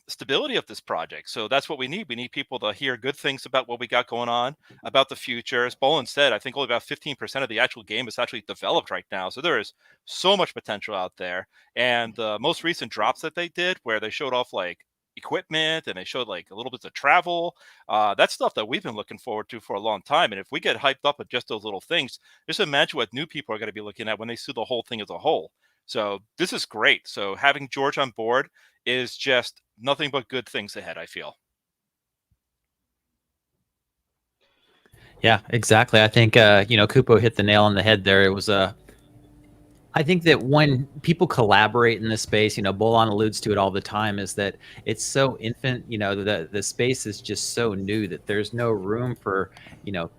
stability of this project. So that's what we need. We need people to hear good things about what we got going on, about the future. As Bolin said, I think only about 15% of the actual game is actually developed right now. So there is so much potential out there. And the most recent drops that they did, where they showed off like equipment and they showed like a little bit of travel, that's stuff that we've been looking forward to for a long time. And if we get hyped up with just those little things, just imagine what new people are going to be looking at when they see the whole thing as a whole. So this is great. So having George on board is just nothing but good things ahead, I feel. Yeah, exactly. I think Kupo hit the nail on the head there. It was I think that when people collaborate in this space, Bolon alludes to it all the time, is that it's so infant, the space is just so new that there's no room for,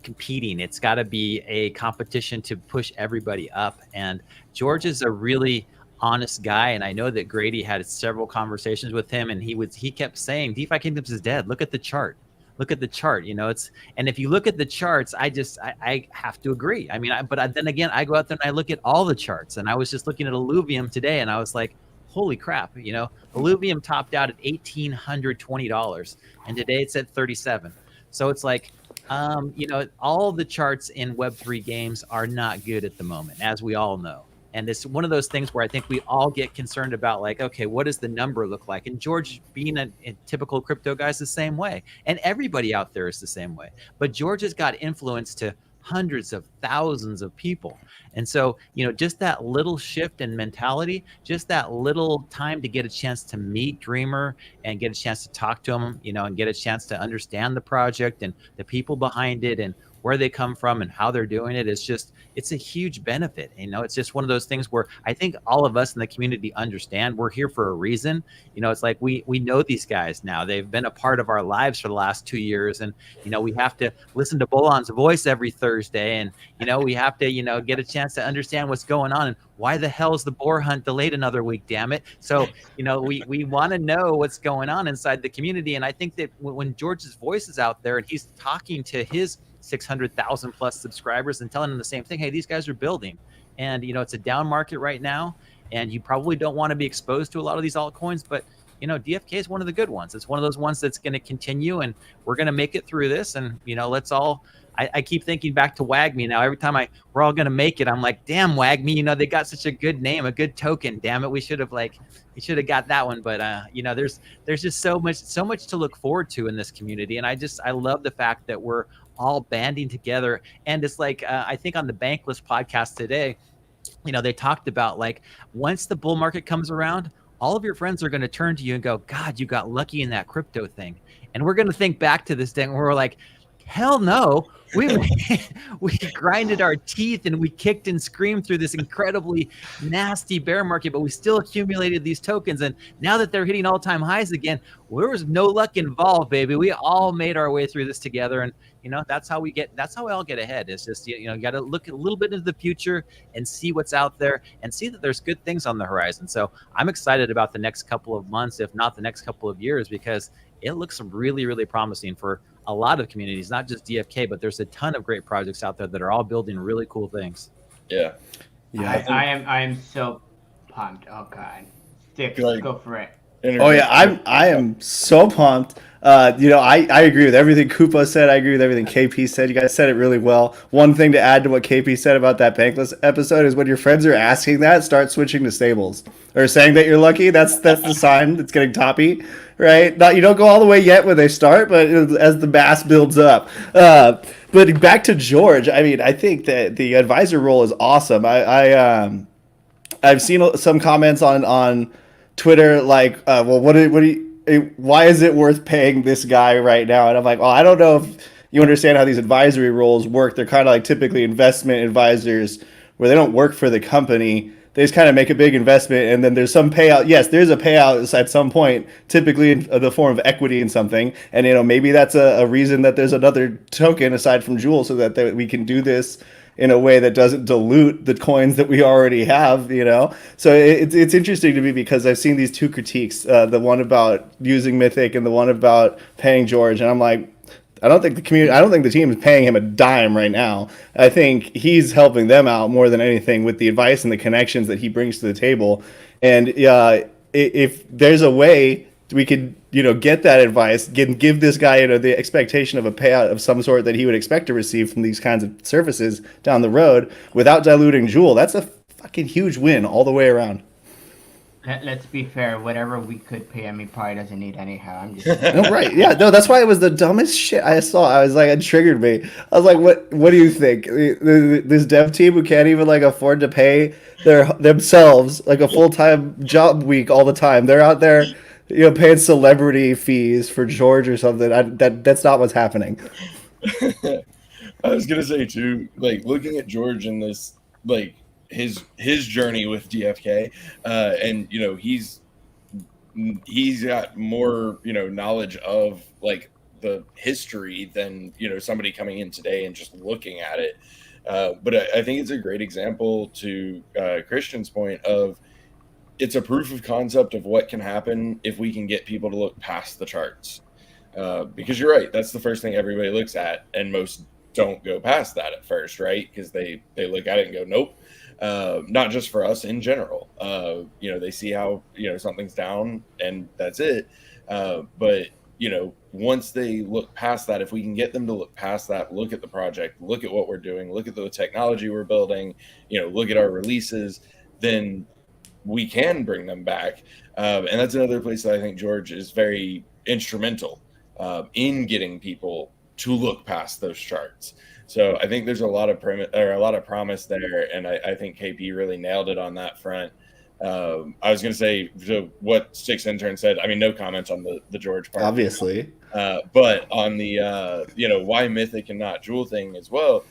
competing. It's got to be a competition to push everybody up. And George is a really honest guy, and I know that Grady had several conversations with him, and he kept saying DeFi Kingdoms is dead. Look at the chart. Look at the chart. And if you look at the charts, I have to agree. I mean, then again, I go out there and I look at all the charts, and I was just looking at Illuvium today, and I was like, holy crap, Illuvium topped out at $1,820, and today it's at 37. So it's like, all the charts in Web3 games are not good at the moment, as we all know. And it's one of those things where I think we all get concerned about, like, okay, what does the number look like? And George, being a typical crypto guy, is the same way. And everybody out there is the same way. But George has got influence to hundreds of thousands of people. And so, just that little shift in mentality, just that little time to get a chance to meet Dreamer and get a chance to talk to him, and get a chance to understand the project and the people behind it and where they come from and how they're doing it, it's a huge benefit. It's just one of those things where I think all of us in the community understand we're here for a reason. It's like we know these guys now. They've been a part of our lives for the last 2 years, and we have to listen to Bolon's voice every Thursday, and we have to get a chance to understand what's going on and why the hell is the boar hunt delayed another week, damn it. So we want to know what's going on inside the community. And I think that when George's voice is out there and he's talking to his 600,000 plus subscribers and telling them the same thing, hey, these guys are building, and it's a down market right now, and you probably don't want to be exposed to a lot of these altcoins, but DFK is one of the good ones. It's one of those ones that's going to continue, and we're going to make it through this. And let's all, I keep thinking back to WAGME now. Every time we're all going to make it, I'm like, damn, WAGME, they got such a good name, a good token, damn it, we should have got that one. But there's just so much to look forward to in this community, and I love the fact that we're all banding together. And it's like, I think on the Bankless podcast today, they talked about, like, once the bull market comes around, all of your friends are going to turn to you and go, God, you got lucky in that crypto thing. And we're going to think back to this thing where we're like, hell no. We grinded our teeth and we kicked and screamed through this incredibly nasty bear market, but we still accumulated these tokens. And now that they're hitting all-time highs again, there was no luck involved, baby. We all made our way through this together. And, that's how we all get ahead. It's just, you got to look a little bit into the future and see what's out there and see that there's good things on the horizon. So I'm excited about the next couple of months, if not the next couple of years, because it looks really, really promising for a lot of communities, not just DFK, but there's a ton of great projects out there that are all building really cool things. Yeah. I am so pumped. Oh God, Sticks, go for it. Oh yeah, I am so pumped. I agree with everything Koopa said. I agree with everything KP said. You guys said it really well. One thing to add to what KP said about that Bankless episode is when your friends are asking that, start switching to stables or saying that you're lucky. That's the sign that's getting toppy, right? You don't go all the way yet when they start, but as the mass builds up. But back to George. I mean, I think that the advisor role is awesome. I've seen some comments on Twitter like, well, why is it worth paying this guy right now? And I'm like, I don't know if you understand how these advisory roles work. They're kind of like typically investment advisors where they don't work for the company. They just kind of make a big investment and then there's some payout. Yes, there's a payout at some point, typically in the form of equity in something. And, maybe that's a reason that there's another token aside from Jewel so that we can do this in a way that doesn't dilute the coins that we already have, So it's interesting to me because I've seen these two critiques, the one about using Mythic and the one about paying George. And I'm like, I don't think the team is paying him a dime right now. I think he's helping them out more than anything with the advice and the connections that he brings to the table. And if there's a way we could, get that advice, give this guy, the expectation of a payout of some sort that he would expect to receive from these kinds of services down the road without diluting Jewel, that's a fucking huge win all the way around. Let's be fair. Whatever we could pay him, he probably doesn't need anyhow. I'm just no, right? Yeah, no, that's why it was the dumbest shit I saw. I was like, it triggered me. I was like, what do you think? This dev team who can't even afford to pay themselves a full-time job week all the time. They're out there, paying celebrity fees for George or something. That's not what's happening. I was gonna say too, looking at George in this, his journey with DFK, and he's got more knowledge of the history than somebody coming in today and just looking at it. But I think it's a great example to Christian's point of it's a proof of concept of what can happen if we can get people to look past the charts. Because you're right, that's the first thing everybody looks at, and most don't go past that at first, right? Because they look at it and go, nope. Not just for us in general. They see how something's down and that's it. But once they look past that, if we can get them to look past that, look at the project, look at what we're doing, look at the technology we're building, look at our releases, then we can bring them back. And that's another place that I think George is very instrumental in getting people to look past those charts. So I think there's a lot of promise there, and I think KP really nailed it on that front. I was going to say what Six Intern said. I mean, no comments on the George part, obviously, but on the why Mythic and not Jewel thing as well.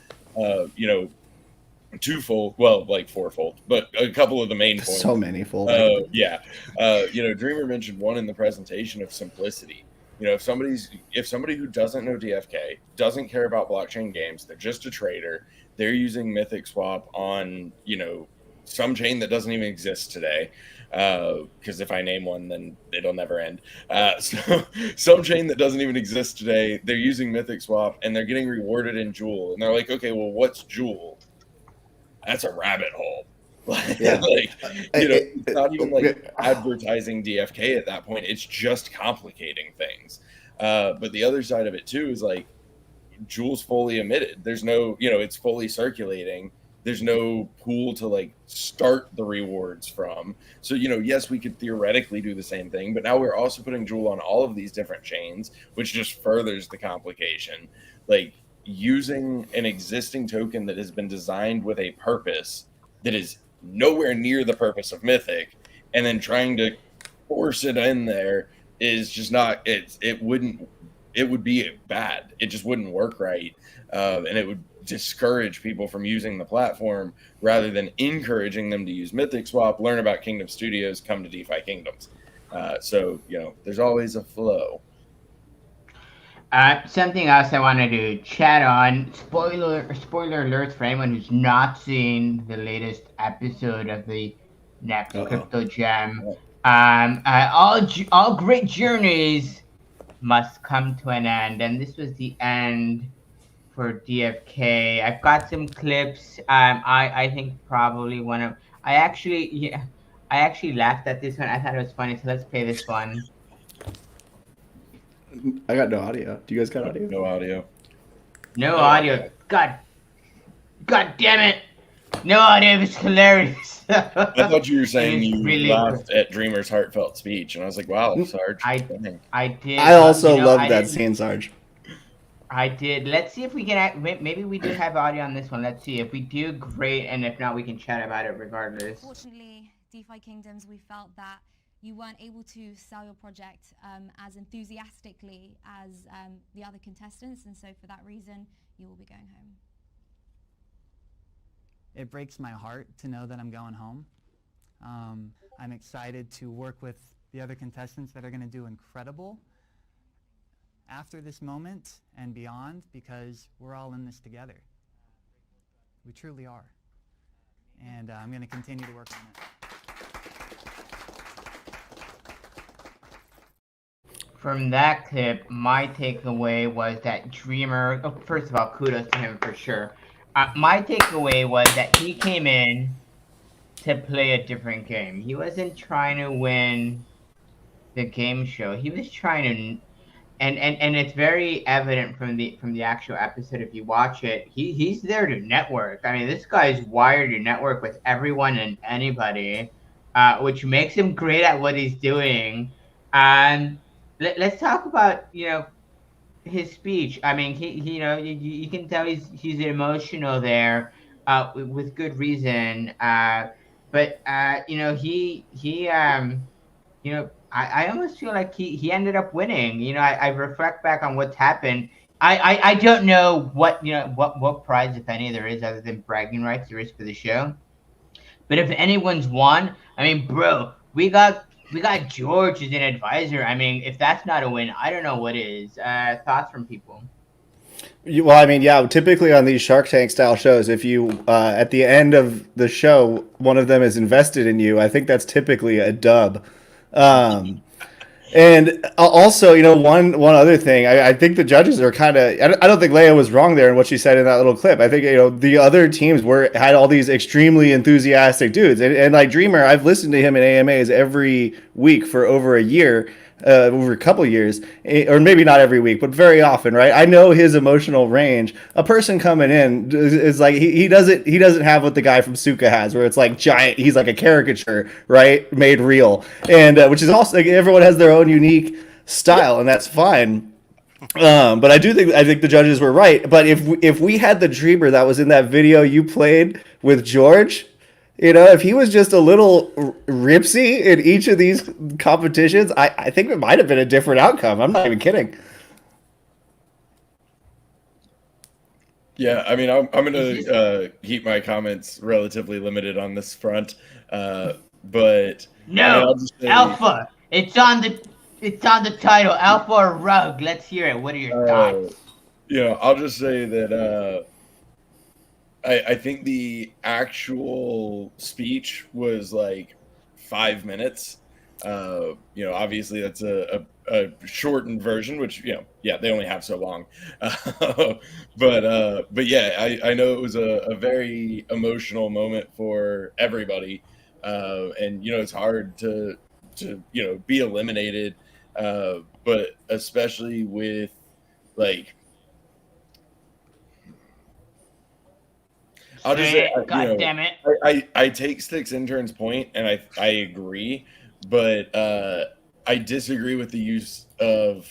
Twofold, well, fourfold, but a couple of the main points. So many fold. Dreamer mentioned one in the presentation of simplicity. If somebody who doesn't know DFK, doesn't care about blockchain games, they're just a trader, they're using Mythic Swap on, some chain that doesn't even exist today. Because if I name one, then it'll never end. So some chain that doesn't even exist today, they're using Mythic Swap and they're getting rewarded in Jewel. And they're like, okay, well, what's Jewel? That's a rabbit hole. It's not even advertising DFK at that point. It's just complicating things. But the other side of it too is Jewel's fully emitted. There's no, it's fully circulating. There's no pool to start the rewards from. So, yes, we could theoretically do the same thing, but now we're also putting Jewel on all of these different chains, which just furthers the complication. Using an existing token that has been designed with a purpose that is nowhere near the purpose of Mythic, and then trying to force it in there is just not. It would be bad. It just wouldn't work right, and it would discourage people from using the platform rather than encouraging them to use Mythic Swap, learn about Kingdom Studios, come to DeFi Kingdoms. So there's always a flow. Something else I wanted to chat on. Spoiler alerts for anyone who's not seen the latest episode of the next Crypto Gem. All great journeys must come to an end, and this was the end for DFK. I've got some clips. I think probably one of I actually laughed at this one. I thought it was funny, so let's play this one. I got no audio. Do you guys got audio? No audio. No audio. God damn it! No audio. It's hilarious. I thought you were saying you really laughed at Dreamer's heartfelt speech, and I was like, "Wow, Sarge." I did. I also loved that scene, Sarge. I did. Let's see if we can. Maybe we do have audio on this one. Let's see. If we do, great. And if not, we can chat about it regardless. Fortunately, DeFi Kingdoms, we felt that you weren't able to sell your project as enthusiastically as the other contestants, and so for that reason, you will be going home. It breaks my heart to know that I'm going home. I'm excited to work with the other contestants that are going to do incredible after this moment and beyond, because we're all in this together. We truly are. And I'm going to continue to work on it. From that clip, my takeaway was that Dreamer, first of all, kudos to him for sure. My takeaway was that he came in to play a different game. He wasn't trying to win the game show. He was trying to, and it's very evident from the actual episode if you watch it. He's there to network. I mean, this guy's wired to network with everyone and anybody, which makes him great at what he's doing. And let's talk about his speech. I mean, he you can tell he's emotional there, with good reason. But I almost feel like he ended up winning. I reflect back on what's happened. I don't know what prize, if any, there is other than bragging rights there is for the show. But if anyone's won, I mean, bro, we got George as an advisor. I mean, if that's not a win, I don't know what is. Thoughts from people? Well, I mean, yeah, typically on these Shark Tank style shows, if you, at the end of the show, one of them is invested in you, I think that's typically a dub. And also, one other thing, I think the judges are kind of, I don't think Leia was wrong there in what she said in that little clip. I think, the other teams had all these extremely enthusiastic dudes. And like Dreamer, I've listened to him in AMAs every week for over a year, over a couple years, or maybe not every week, but very often, right? I know his emotional range. A person coming in is like, he doesn't have what the guy from Suka has, where it's like giant, he's like a caricature, right? Made real. And which is also, like, everyone has their own unique style, and that's fine. But I think the judges were right. But if we had the Dreamer that was in that video you played with George, if he was just a little ripsy in each of these competitions, I think it might have been a different outcome. I'm not even kidding. Yeah, I mean, I'm going to keep my comments relatively limited on this front, but no, Alpha. It's on the title, Alpha or Rug. Let's hear it. What are your thoughts? I'll just say that I think the actual speech was like 5 minutes. Obviously that's a shortened version, which they only have so long. But yeah, I know it was a very emotional moment for everybody, and it's hard to be eliminated, but especially with like. I'll just say, God damn it! I take Sticks Intern's point, and I agree, but I disagree with the use of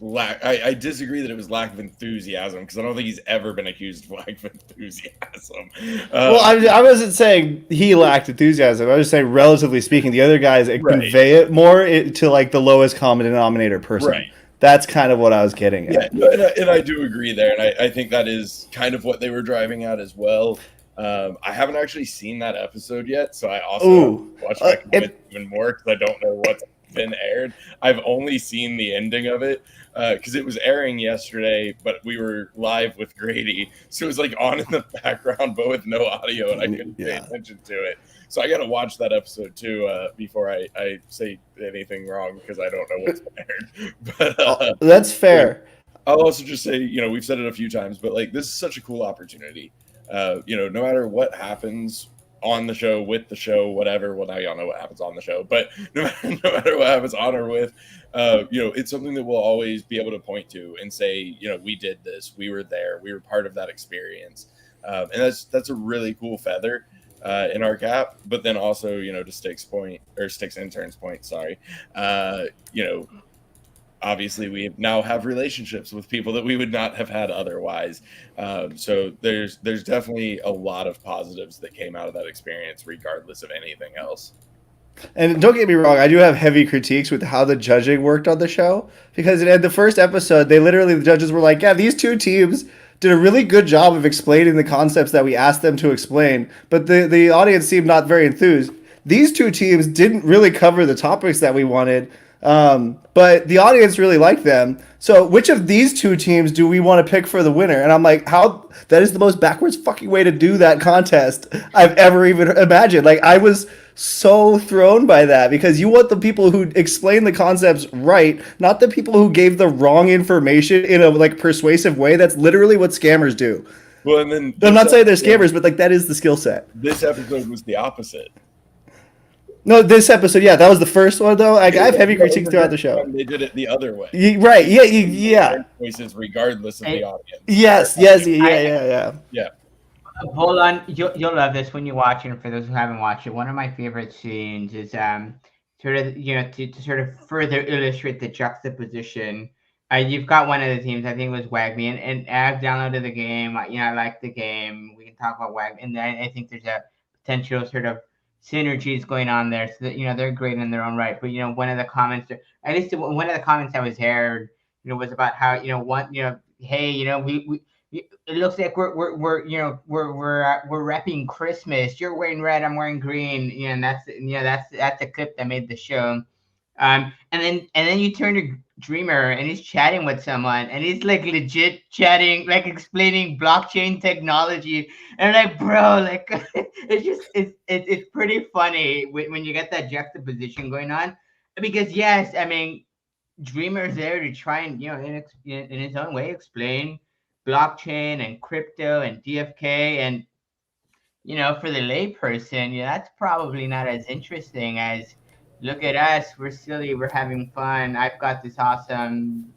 I disagree that it was lack of enthusiasm, because I don't think he's ever been accused of lack of enthusiasm. Well, I wasn't saying he lacked enthusiasm. I was just saying, relatively speaking, the other guys convey it more to like the lowest common denominator person. Right. That's kind of what I was getting at. Yeah, and I do agree there, and I think that is kind of what they were driving at as well. I haven't actually seen that episode yet, so I also watched it even more, because I don't know what's been aired. I've only seen the ending of it, because it was airing yesterday, but we were live with Grady, so it was like on in the background, but with no audio, and I couldn't pay attention to it. So I got to watch that episode too before I say anything wrong, because I don't know what's aired. But that's fair. I'll also just say, we've said it a few times, but like, this is such a cool opportunity. No matter what happens on the show, with the show, whatever. Well, now y'all know what happens on the show, but no matter what happens on or with, it's something that we'll always be able to point to and say, we did this, we were there, we were part of that experience, and that's a really cool feather in our cap. But then also, to Stick's intern's point, sorry, obviously we now have relationships with people that we would not have had otherwise. So there's definitely a lot of positives that came out of that experience, regardless of anything else. And don't get me wrong, I do have heavy critiques with how the judging worked on the show, because in the first episode, the judges were like, yeah, these two teams did a really good job of explaining the concepts that we asked them to explain, but the audience seemed not very enthused. These two teams didn't really cover the topics that we wanted, but the audience really liked them. So which of these two teams do we want to pick for the winner? And I'm like, that is the most backwards fucking way to do that contest I've ever even imagined. Like, I was so thrown by that, because you want the people who explain the concepts right, not the people who gave the wrong information in a like persuasive way. That's literally what scammers do. Well, and then I'm not saying they're scammers, but like, that is the skill set. This episode was the opposite. No, this episode, yeah, that was the first one though. I have heavy critiques throughout the show. They did it the other way. Right? Yeah. Voices regardless of the audience. Yes. Yeah. Hold on, you'll love this when you watch it. And for those who haven't watched it, one of my favorite scenes is sort of to sort of further illustrate the juxtaposition. You've got one of the teams, I think it was Wagme, and I've downloaded the game. I like the game. We can talk about Wagme, and then I think there's a potential sort of synergies going on there, so that they're great in their own right. But one of the comments, at least one of the comments that was aired, was about how hey, we it looks like we're repping Christmas. You're wearing red, I'm wearing green. And that's the clip that made the show. And then you turn to Dreamer, and he's chatting with someone, and he's like legit chatting, like explaining blockchain technology, and like, bro, like it's pretty funny when you get that juxtaposition going on, because yes, I mean, Dreamer's there to try and in his own way explain blockchain and crypto and DFK, and for the layperson, that's probably not as interesting as, look at us, we're silly, we're having fun. I've got this awesome,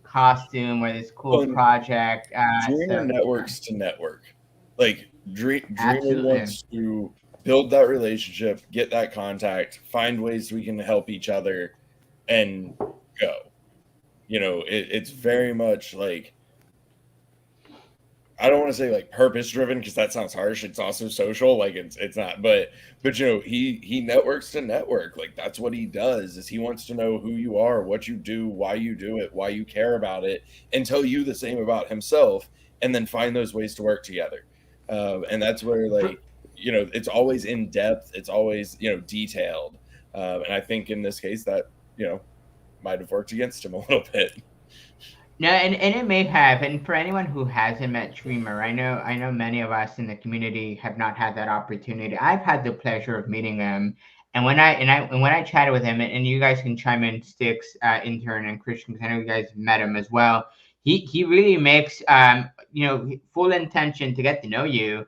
costume or this cool project. Dreamer networks to network. Like, Dreamer wants to build that relationship, get that contact, find ways we can help each other, and go. It's very much like, I don't want to say like purpose driven, because that sounds harsh. It's also social. Like, it's not, but he networks to network. Like, that's what he does, is he wants to know who you are, what you do, why you do it, why you care about it, and tell you the same about himself, and then find those ways to work together. And that's where, like, it's always in depth. It's always, detailed. And I think in this case that, might have worked against him a little bit. No, and it may have. And for anyone who hasn't met Dreamer, I know many of us in the community have not had that opportunity. I've had the pleasure of meeting him, and when I chatted with him, and you guys can chime in, Sticks, intern, and Christian, because I know you guys met him as well. He really makes full intention to get to know you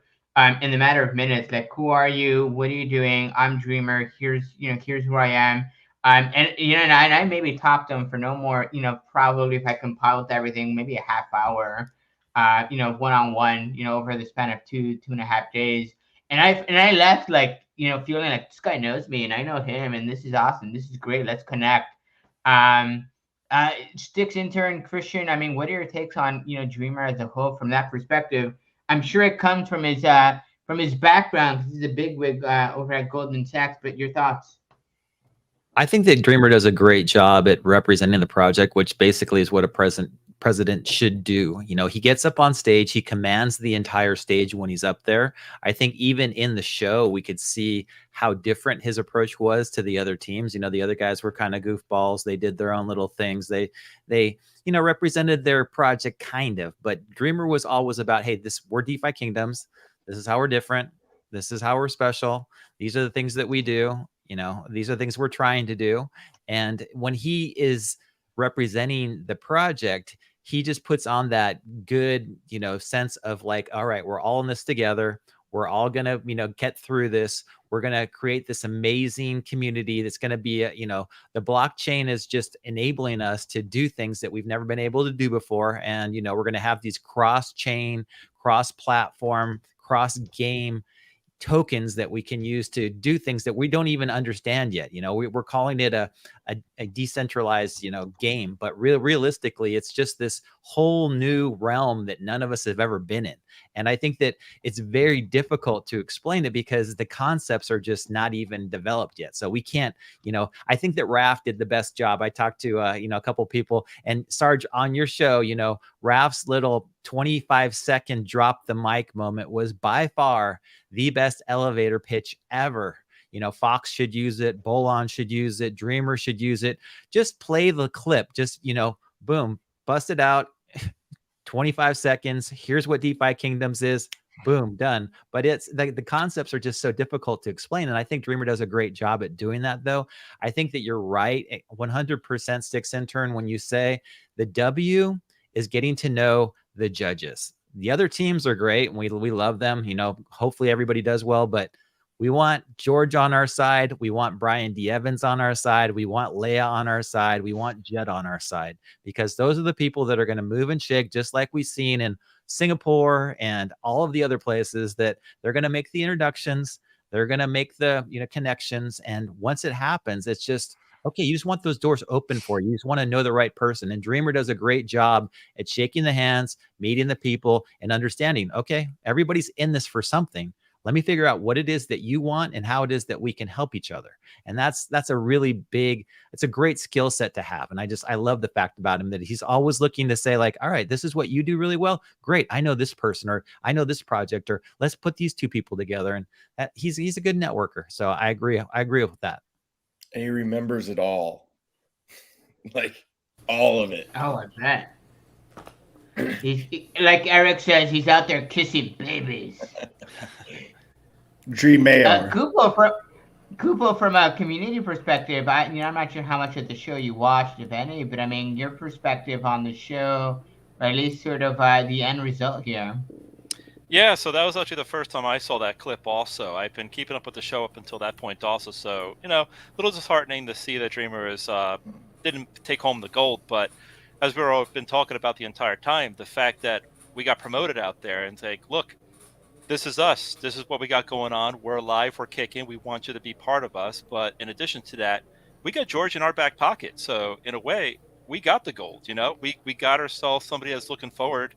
in the matter of minutes. Like, who are you? What are you doing? I'm Dreamer. Here's who I am. And I maybe talked to him for no more, probably, if I compiled everything, maybe a half hour, one-on-one, over the span of 2.5 days. And I left like, feeling like this guy knows me and I know him, and this is awesome. This is great. Let's connect. Sticks intern Christian, I mean, what are your takes on Dreamer as a whole from that perspective? I'm sure it comes from his background because he's a bigwig over at Goldman Sachs. But your thoughts? I think that Dreamer does a great job at representing the project, which basically is what a president should do. He gets up on stage, he commands the entire stage when he's up there. I think even in the show, we could see how different his approach was to the other teams. The other guys were kind of goofballs. They did their own little things. They represented their project kind of, but Dreamer was always about, hey, we're DeFi Kingdoms. This is how we're different. This is how we're special. These are the things that we do. These are things we're trying to do. And when he is representing the project, he just puts on that good, sense of like, all right, we're all in this together. We're all going to, get through this. We're going to create this amazing community that's going to be, the blockchain is just enabling us to do things that we've never been able to do before. And, we're going to have these cross-chain, cross-platform, cross-game tokens that we can use to do things that we don't even understand yet. We're calling it a decentralized, game, but realistically, it's just this whole new realm that none of us have ever been in. And I think that it's very difficult to explain it because the concepts are just not even developed yet. So we can't, I think that Raph did the best job. I talked to, a couple people, and Sarge, on your show, Raph's little 25-second drop the mic moment was by far the best elevator pitch ever. Fox should use it. Bolon should use it. Dreamer should use it. Just play the clip. Just, boom, bust it out. 25 seconds. Here's what DeFi Kingdoms is. Boom, done. But it's the concepts are just so difficult to explain. And I think Dreamer does a great job at doing that, though. I think that you're right. 100% Sticks intern when you say the W is getting to know the judges. The other teams are great, and we love them. Hopefully everybody does well, but we want George on our side. We want Brian D. Evans on our side. We want Leia on our side. We want Jed on our side, because those are the people that are going to move and shake, just like we've seen in Singapore and all of the other places, that they're going to make the introductions. They're going to make the connections. And once it happens, it's just, okay, you just want those doors open for you. You just want to know the right person. And Dreamer does a great job at shaking the hands, meeting the people, and understanding, okay, everybody's in this for something. Let me figure out what it is that you want and how it is that we can help each other. And that's a really big, it's a great skill set to have. And I love the fact about him that he's always looking to say, like, all right, this is what you do really well. Great. I know this person, or I know this project, or let's put these two people together. And he's a good networker. So I agree with that. And he remembers it all. Like all of it. Oh, I bet. He's, like Eric says, he's out there kissing babies. Dream Mayor. Kupo, from a community perspective, I'm not sure how much of the show you watched, if any, but I mean, your perspective on the show, or at least sort of the end result here. Yeah, so that was actually the first time I saw that clip also. I've been keeping up with the show up until that point also, so, a little disheartening to see that Dreamer didn't take home the gold, but as we've all been talking about the entire time, the fact that we got promoted out there and say, look, this is us. This is what we got going on. We're alive. We're kicking. We want you to be part of us. But in addition to that, we got George in our back pocket. So in a way, we got the gold. We got ourselves somebody that's looking forward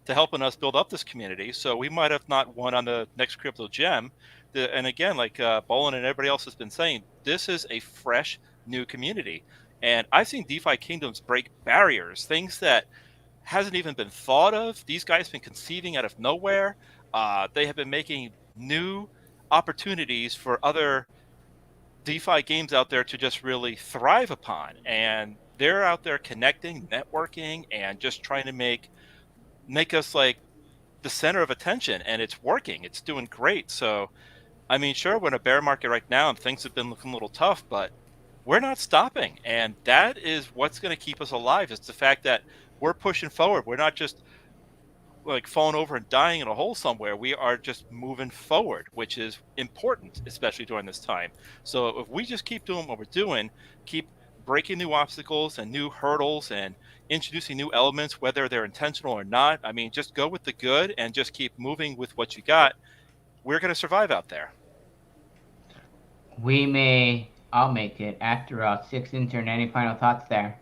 to helping us build up this community. So we might have not won on the next crypto gem. And again, like Bolin and everybody else has been saying, this is a fresh new community. And I've seen DeFi Kingdoms break barriers, things that hasn't even been thought of. These guys have been conceiving out of nowhere. They have been making new opportunities for other DeFi games out there to just really thrive upon. And they're out there connecting, networking, and just trying to make us like the center of attention. And it's working. It's doing great. So, I mean, sure, we're in a bear market right now and things have been looking a little tough, but we're not stopping. And that is what's going to keep us alive. It's the fact that we're pushing forward. We're not just like falling over and dying in a hole somewhere. We are just moving forward, which is important, especially during this time. So if we just keep doing what we're doing, keep breaking new obstacles and new hurdles and introducing new elements, whether they're intentional or not, I mean, just go with the good and just keep moving with what you got. We're going to survive out there. I'll make it after all. Sticks intern, any final thoughts there?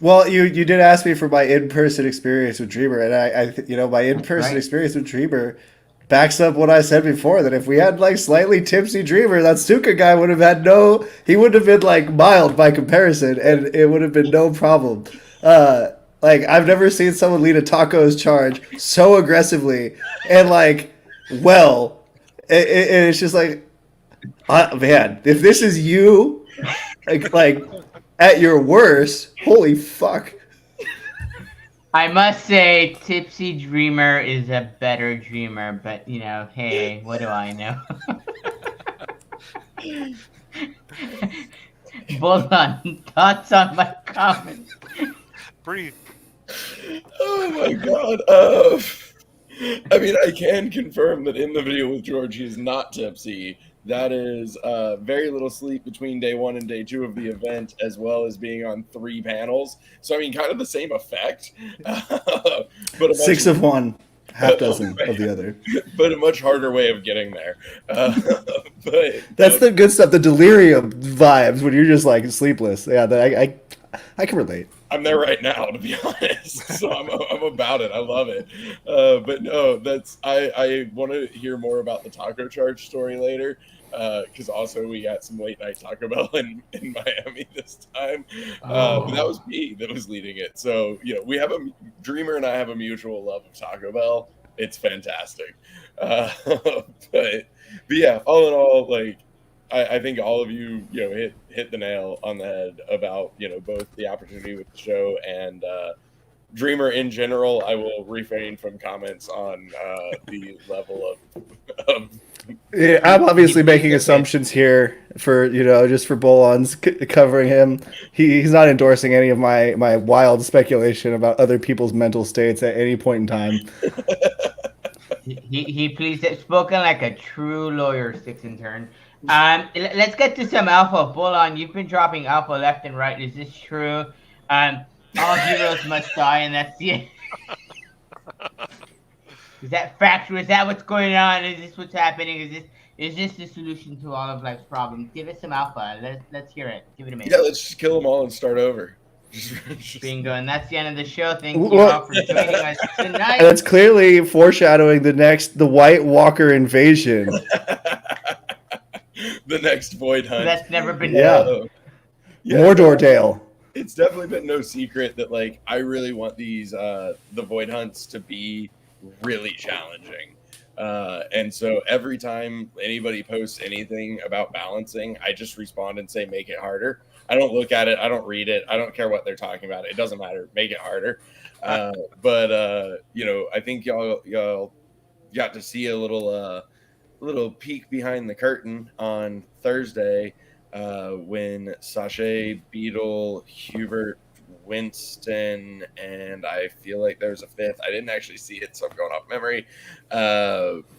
Well, you did ask me for my in-person experience with Dreamer, and I my in-person experience with Dreamer backs up what I said before, that if we had like slightly tipsy Dreamer, that Stuka guy would have had he would have been like mild by comparison, and it would have been no problem. Like I've never seen someone lead a tacos charge so aggressively and well, and it's just like, man, if this is you, like at your worst, holy fuck. I must say, Tipsy Dreamer is a better dreamer, but you know, hey, what do I know? Bolan, thoughts on my comment? Breathe. Oh my god. I mean, I can confirm that in the video with George, he is not tipsy. That is very little sleep between day 1 and day 2 of the event, as well as being on 3 panels. So, I mean, kind of the same effect. But 6 of one, half dozen of the other. But a much harder way of getting there. But that's the good stuff, the delirium vibes when you're just like sleepless. Yeah, I can relate. I'm there right now, to be honest. So I'm about it. I love it. But no, I want to hear more about the taco charge story later. Because also we got some late night Taco Bell in Miami this time. But that was me that was leading it. So, you know, we have Dreamer and I have a mutual love of Taco Bell. It's fantastic. But yeah, all in all, like, I think all of you, you know, hit the nail on the head about, you know, both the opportunity with the show and Dreamer in general. I will refrain from comments on the level of yeah, I'm obviously making assumptions here for, you know, just for Bolan's covering him. He's not endorsing any of my wild speculation about other people's mental states at any point in time. He pleased it, spoken like a true lawyer, Sticks in turn. Let's get to some alpha. Bolan, you've been dropping alpha left and right. Is this true? All heroes must die, and that's the end. Is that factual? Is that what's going on? Is this what's happening? Is this the solution to all of life's problems? Give us some alpha. Let's hear it. Give it a minute. Yeah, let's just kill them all and start over. Bingo, and that's the end of the show. Thank you all for joining us tonight. That's clearly foreshadowing the White Walker invasion. The next Void Hunt. That's never been done. Yeah. Mordordale. It's definitely been no secret that, like, I really want these the Void Hunts to be really challenging. And so every time anybody posts anything about balancing, I just respond and say, make it harder. I don't look at it. I don't read it. I don't care what they're talking about. It doesn't matter. Make it harder. But you know, I think y'all got to see a little peek behind the curtain on Thursday when Sashay, Beetle, Hubert, Winston, and I feel like there was a fifth. I didn't actually see it, so I'm going off memory.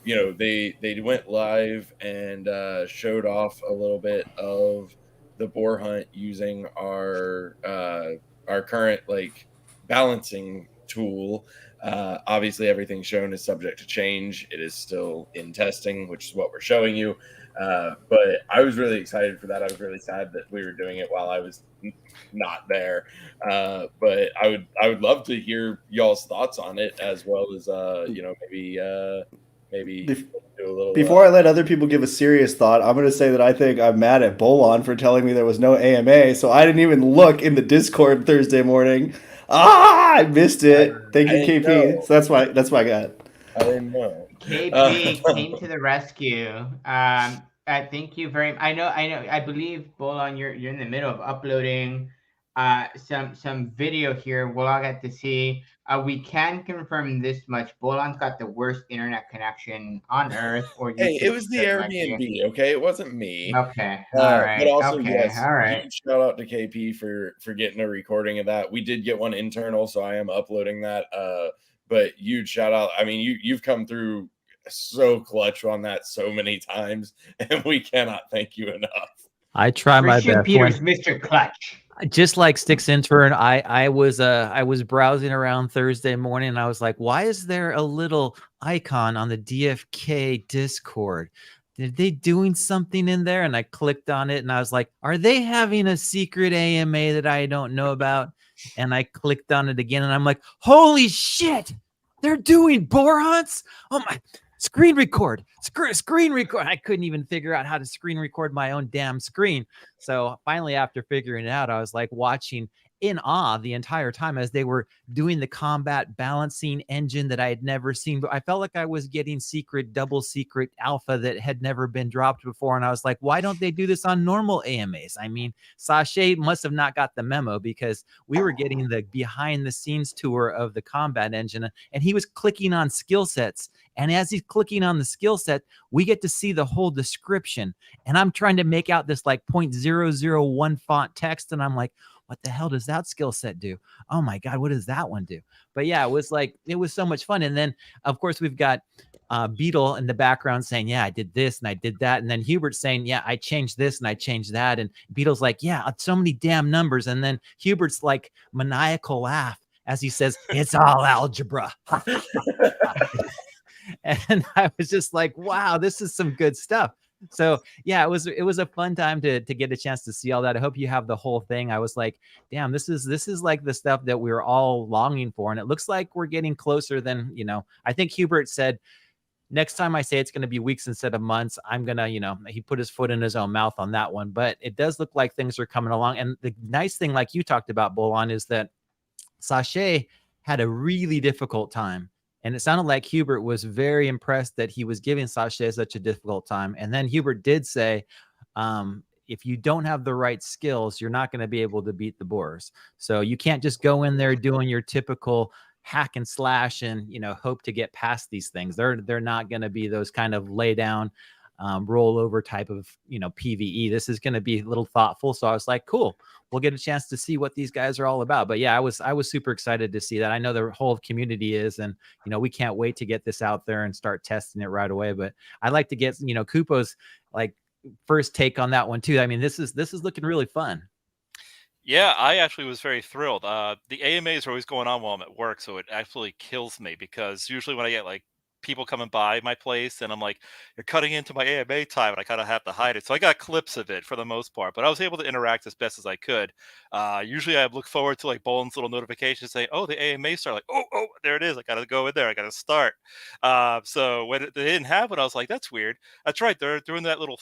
You know, they went live and showed off a little bit of the boar hunt using our current like balancing tool. Obviously, everything shown is subject to change. It is still in testing, which is what we're showing you. But I was really excited for that. I was really sad that we were doing it while I was not there. But I would love to hear y'all's thoughts on it, as well as you know, maybe do a little. Before I let other people give a serious thought, I'm going to say that I think I'm mad at Bolan for telling me there was no AMA, so I didn't even look in the Discord Thursday morning. I missed it. Thank you, KP. So that's why I got it. I didn't know. KP came to the rescue. Thank you very much. I know. I believe, Bolan, you're in the middle of uploading some video here. We'll all get to see. We can confirm this much: Bolan's got the worst internet connection on Earth. Or hey, it was the Airbnb. Okay, it wasn't me. Okay, all right. But also, okay, yes, all right. Huge shout out to KP for getting a recording of that. We did get one internal, so I am uploading that. But huge shout out. I mean, you've come through so clutch on that so many times, and we cannot thank you enough. I try my best. Peters, Mr. Clutch. Just like Sticks Intern, I was browsing around Thursday morning, and I was like, why is there a little icon on the DFK Discord? are they doing something in there? And I clicked on it and I was like, are they having a secret AMA that I don't know about? And I clicked on it again and I'm like, holy shit, they're doing boar hunts. Oh my, screen record. I couldn't even figure out how to screen record my own damn screen. So finally, after figuring it out, I was like watching in awe the entire time as they were doing the combat balancing engine that I had never seen. But I felt like I was getting double secret alpha that had never been dropped before. And I was like, why don't they do this on normal AMAs? I mean, Sashay must have not got the memo, because we were getting the behind the scenes tour of the combat engine and he was clicking on skill sets. And as he's clicking on the skill set, we get to see the whole description. And I'm trying to make out this like 0.001 font text. And I'm like, what the hell does that skill set do? Oh my God, what does that one do? But yeah, it was so much fun. And then of course we've got Beetle in the background saying, yeah, I did this and I did that. And then Hubert's saying, yeah, I changed this and I changed that. And Beetle's like, yeah, so many damn numbers. And then Hubert's like maniacal laugh as he says, it's all algebra. And I was just like, wow, this is some good stuff. So yeah, it was a fun time to get a chance to see all that. I hope you have the whole thing. I was like, damn, this is like the stuff that we were all longing for. And it looks like we're getting closer than, I think Hubert said, next time I say it's going to be weeks instead of months, I'm going to, he put his foot in his own mouth on that one, but it does look like things are coming along. And the nice thing, like you talked about, Bolon, is that Sashay had a really difficult time. And it sounded like Hubert was very impressed that he was giving Sashay such a difficult time. And then Hubert did say, if you don't have the right skills, you're not going to be able to beat the Boars. So you can't just go in there doing your typical hack and slash and, hope to get past these things. They're not going to be those kind of lay down, rollover type of, PvE. This is going to be a little thoughtful. So I was like, cool, we'll get a chance to see what these guys are all about. But yeah, I was super excited to see that. I know the whole community is, and, we can't wait to get this out there and start testing it right away. But I'd like to get, Kupo's like first take on that one too. I mean, this is looking really fun. Yeah, I actually was very thrilled. The AMAs are always going on while I'm at work, so it absolutely kills me, because usually when I get like people coming by my place and I'm like, you're cutting into my AMA time, and I kind of have to hide it. So I got clips of it for the most part, but I was able to interact as best as I could. Usually I look forward to like Bolin's little notifications saying, oh, the AMA start, like, oh, there it is. I got to go in there. I got to start. So when they didn't have it, I was like, that's weird. That's right. They're doing that little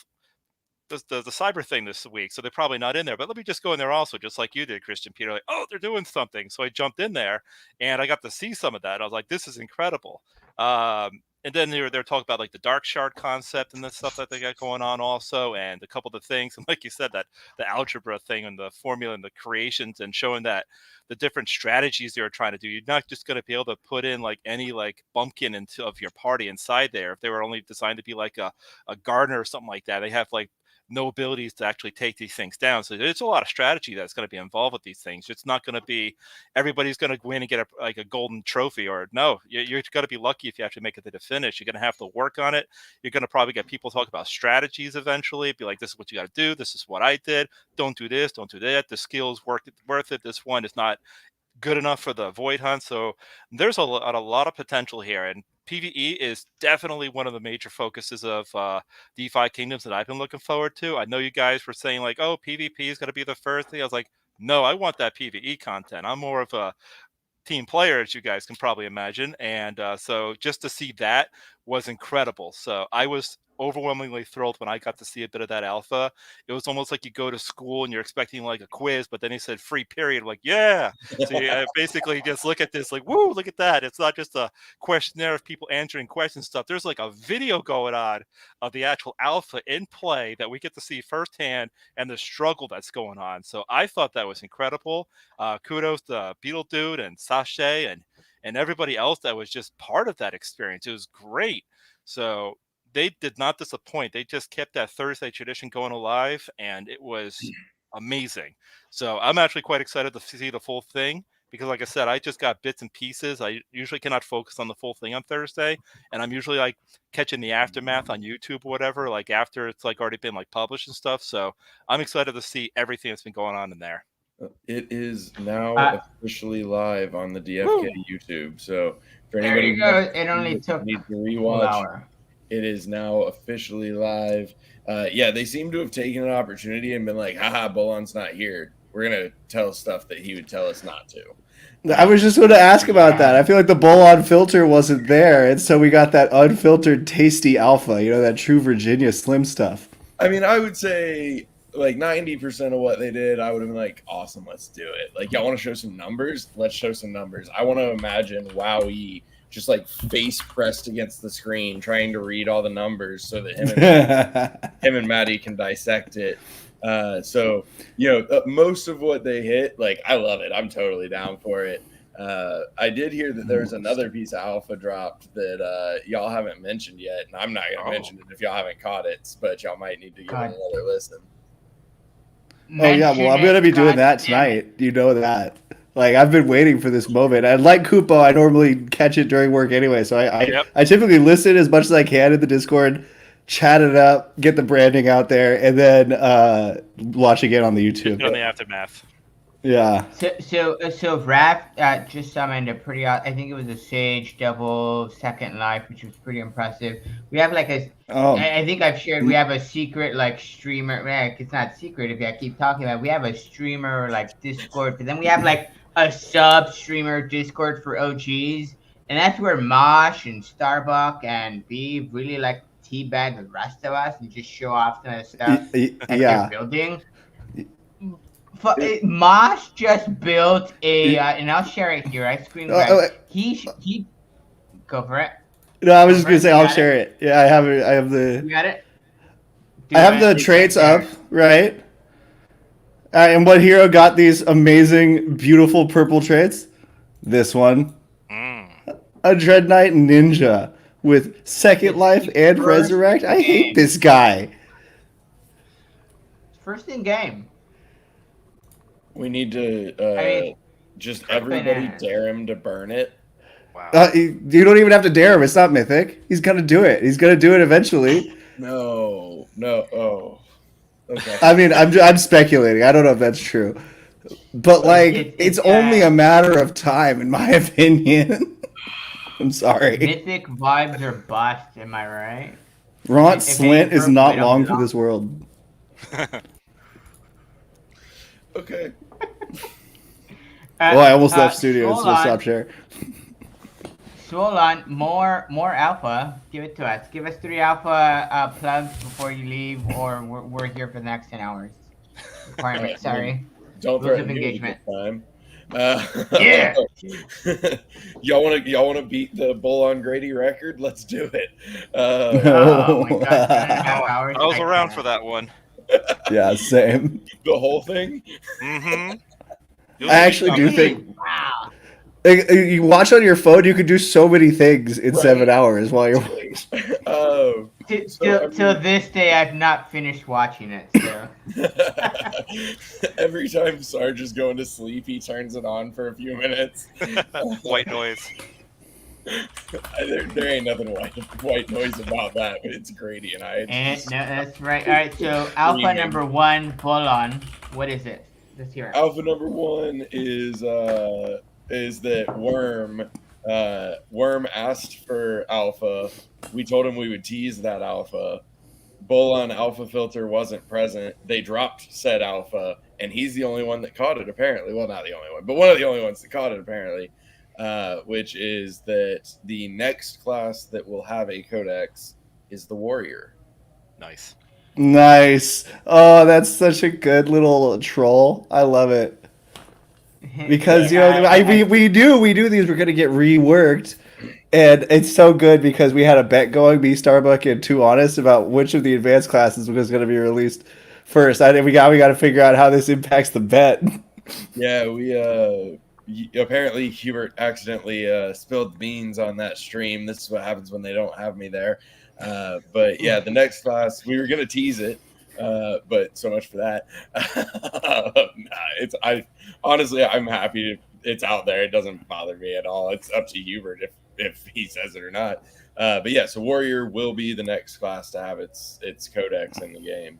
the cyber thing this week, so they're probably not in there. But let me just go in there also, just like you did, Christian Peter. Like, oh, they're doing something. So I jumped in there and I got to see some of that. I was like, this is incredible. And then they're talking about like the dark shard concept and the stuff that they got going on also, and a couple of the things. And like you said, that the algebra thing and the formula and the creations, and showing that the different strategies they were trying to do. You're not just going to be able to put in like any like bumpkin of your party inside there. If they were only designed to be like a gardener or something like that, they have like no abilities to actually take these things down. So there's a lot of strategy that's going to be involved with these things. It's not going to be everybody's going to win and get a golden trophy, or no, you're going to be lucky if you actually make it to the finish. You're going to have to work on it. You're going to probably get people talk about strategies eventually, be like, this is what you got to do. This is what I did. Don't do this. Don't do that. The skills worth it. This one is not good enough for the void hunt. So there's a lot of potential here, and PvE is definitely one of the major focuses of DeFi Kingdoms that I've been looking forward to. I know you guys were saying like, oh, PvP is going to be the first thing. I was like, no, I want that PvE content. I'm more of a team player, as you guys can probably imagine. And so just to see that was incredible. So I was overwhelmingly thrilled when I got to see a bit of that alpha. It was almost like you go to school and you're expecting like a quiz, but then he said free period. I'm like, yeah. So you basically just look at this like, woo, look at that. It's not just a questionnaire of people answering questions stuff. There's like a video going on of the actual alpha in play that we get to see firsthand, and the struggle that's going on. So I thought that was incredible. Kudos to Beetle Dude and Sashay and everybody else that was just part of that experience. It was great. So they did not disappoint. They just kept that Thursday tradition going alive, and it was amazing. So I'm actually quite excited to see the full thing, because like I said, I just got bits and pieces. I usually cannot focus on the full thing on Thursday, and I'm usually like catching the aftermath on YouTube or whatever, like after it's like already been like published and stuff. So I'm excited to see everything that's been going on in there. It is now officially live on the DFK YouTube. So for anybody there you go. It only took needs to rewatch, It is now officially live. Yeah, they seem to have taken an opportunity and been like, haha, Bolon's not here. We're going to tell stuff that he would tell us not to. I was just going to ask about that. I feel like the Bolon filter wasn't there, and so we got that unfiltered, tasty alpha, that true Virginia Slim stuff. I mean, I would say like 90% of what they did, I would have been like, awesome, let's do it. Like, y'all want to show some numbers? Let's show some numbers. I want to imagine Wowie just like face pressed against the screen trying to read all the numbers so that him and Maddie can dissect it. So, most of what they hit, like, I love it. I'm totally down for it. I did hear that there's another piece of alpha dropped that y'all haven't mentioned yet, and I'm not going to mention it if y'all haven't caught it, but y'all might need to give it another listen. Oh, yeah, well, I'm going to be doing that tonight. You know that. Like, I've been waiting for this moment. And like Kupo, I normally catch it during work anyway, so I typically listen as much as I can in the Discord, chat it up, get the branding out there, and then watch again on the YouTube. On the aftermath. Yeah. So Raph just summoned a pretty. I think it was a Sage double second life, which was pretty impressive. We have like a. I think I've shared. We have a secret like streamer. It's not secret if I keep talking about it. We have a streamer like Discord, but then we have like a sub streamer Discord for OGs, and that's where Mosh and Starbuck and B really like teabag the rest of us and just show off some of the stuff that they're building. Mosh just built a, and I'll share it here. I screen grab. He go for it. No, I was just gonna say I'll share it. Yeah, I have it. I have the. You got it. I have the traits up, right? And what hero got these amazing, beautiful purple traits? This one, a Dread Knight Ninja with Second Life and Resurrect. I hate this guy. First in game. We need to just everybody dare him to burn it. Wow. You don't even have to dare him. It's not Mythic. He's gonna do it. He's gonna do it eventually. No. Oh. Okay. I mean, I'm speculating. I don't know if that's true, but like, it's only a matter of time, in my opinion. I'm sorry. Mythic vibes are bust. Am I right? Ront Slint is not long for this world. Okay. Well, I almost left studio, so stop sharing. Swolon, more alpha. Give it to us. Give us 3 alpha plugs before you leave, or we're here for the next 10 hours. Requirement. Sorry. Don't threaten engagement. Time. Yeah. y'all want to beat the Bolon Grady record? Let's do it. Oh my God! I was around for that one. Yeah, same. The whole thing. Mm-hmm. I actually do think. Wow. You watch on your phone, you could do so many things in 7 hours while you're watching. Oh. Till this day, I've not finished watching it. So. Every time Sarge is going to sleep, he turns it on for a few minutes. White noise. There ain't nothing white noise about that, but it's Grady and I. No, that's right. All right, so alpha number 1, Bolon. What is it? Let's hear it. Alpha number 1 is that Worm asked for alpha. We told him we would tease that alpha. Bolon alpha filter wasn't present. They dropped said alpha, and he's the only one that caught it, apparently. Well, not the only one, but one of the only ones that caught it, apparently. Which is that the next class that will have a codex is the Warrior. Nice. Oh, that's such a good little troll. I love it. Because we do these. We're gonna get reworked, and it's so good because we had a bet going, me, Starbuck, and Too Honest, about which of the advanced classes was going to be released first. I think we got to figure out how this impacts the bet. Yeah, we apparently Hubert accidentally spilled the beans on that stream. This is what happens when they don't have me there. But yeah, the next class we were gonna tease it. But so much for that. Honestly, I'm happy it's out there. It doesn't bother me at all. It's up to Hubert if he says it or not. But yeah, so Warrior will be the next class to have its codex in the game.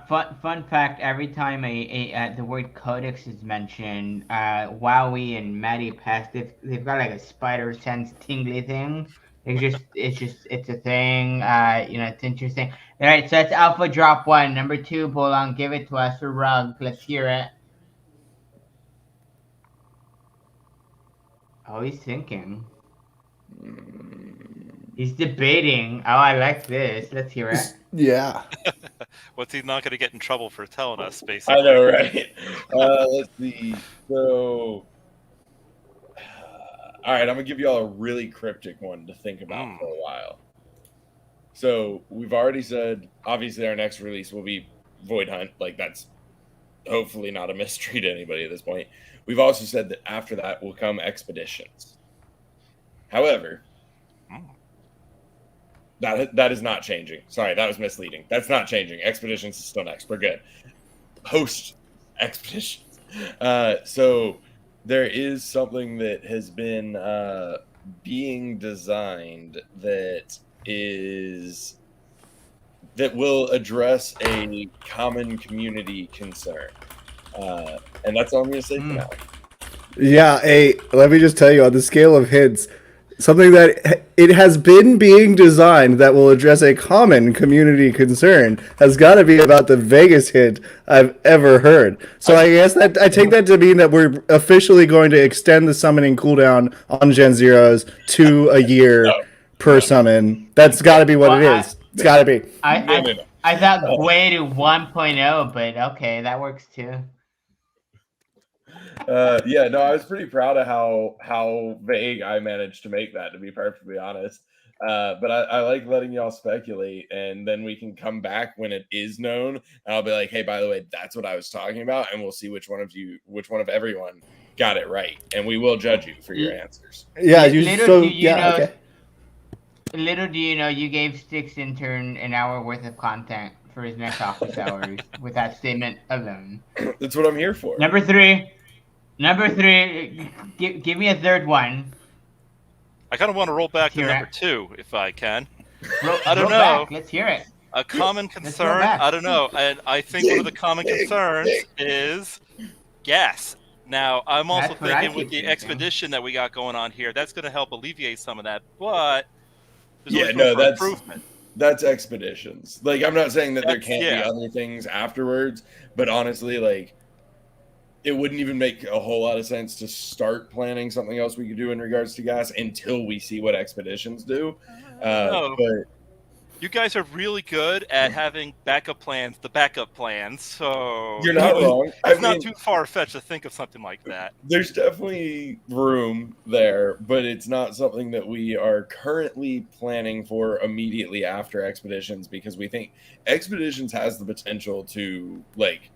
Fun fact: every time the word codex is mentioned, Wowie and Matty Pass, they've got like a spider sense tingly thing. It's a thing. It's interesting. All right, so that's Alpha drop 1. Number 2, Bolong, give it to us. For Rug, let's hear it. Oh, he's thinking. He's debating. Oh, I like this. Let's hear it. Yeah. What's he not going to get in trouble for telling us, basically? I know, right? Let's see. So, all right, I'm gonna give y'all a really cryptic one to think about for a while. So we've already said, obviously, our next release will be Void Hunt. Like, that's hopefully not a mystery to anybody at this point. We've also said that after that will come Expeditions. However, that is not changing. Sorry, that was misleading. That's not changing. Expeditions is still next. We're good. Post Expeditions. So there is something that has been being designed that will address a common community concern. And that's all I'm going to say for now. Yeah, let me just tell you, on the scale of hints, something that it has been being designed that will address a common community concern has got to be about the Vegas hint I've ever heard. So I guess that I take that to mean that we're officially going to extend the summoning cooldown on Gen Zeros to a year per summon. That's got to be what it is. It's got to be. I thought way to 1.0, but okay, that works too. Yeah, no, I was pretty proud of how vague I managed to make that, to be perfectly honest. But I like letting y'all speculate, and then we can come back when it is known, and I'll be like, hey, by the way, that's what I was talking about, and we'll see which one of everyone got it right, and we will judge you for your answers. Yeah, okay. Little do you know, you gave Sticks Intern an hour worth of content for his next office hours with that statement alone. That's what I'm here for. Number three, give me a third one. I kind of want to roll back to number 2, if I can. I don't know. Let's hear it. A common concern, I don't know. And I think one of the common concerns is gas. Now, I'm also thinking with the expedition that we got going on here, that's going to help alleviate some of that. But that's expeditions. Like, I'm not saying that there can't be other things afterwards, but honestly, like, it wouldn't even make a whole lot of sense to start planning something else we could do in regards to gas until we see what expeditions do. But you guys are really good at having backup plans, so you're not wrong. It's not too far-fetched to think of something like that. There's definitely room there, but it's not something that we are currently planning for immediately after expeditions, because we think expeditions has the potential to, like,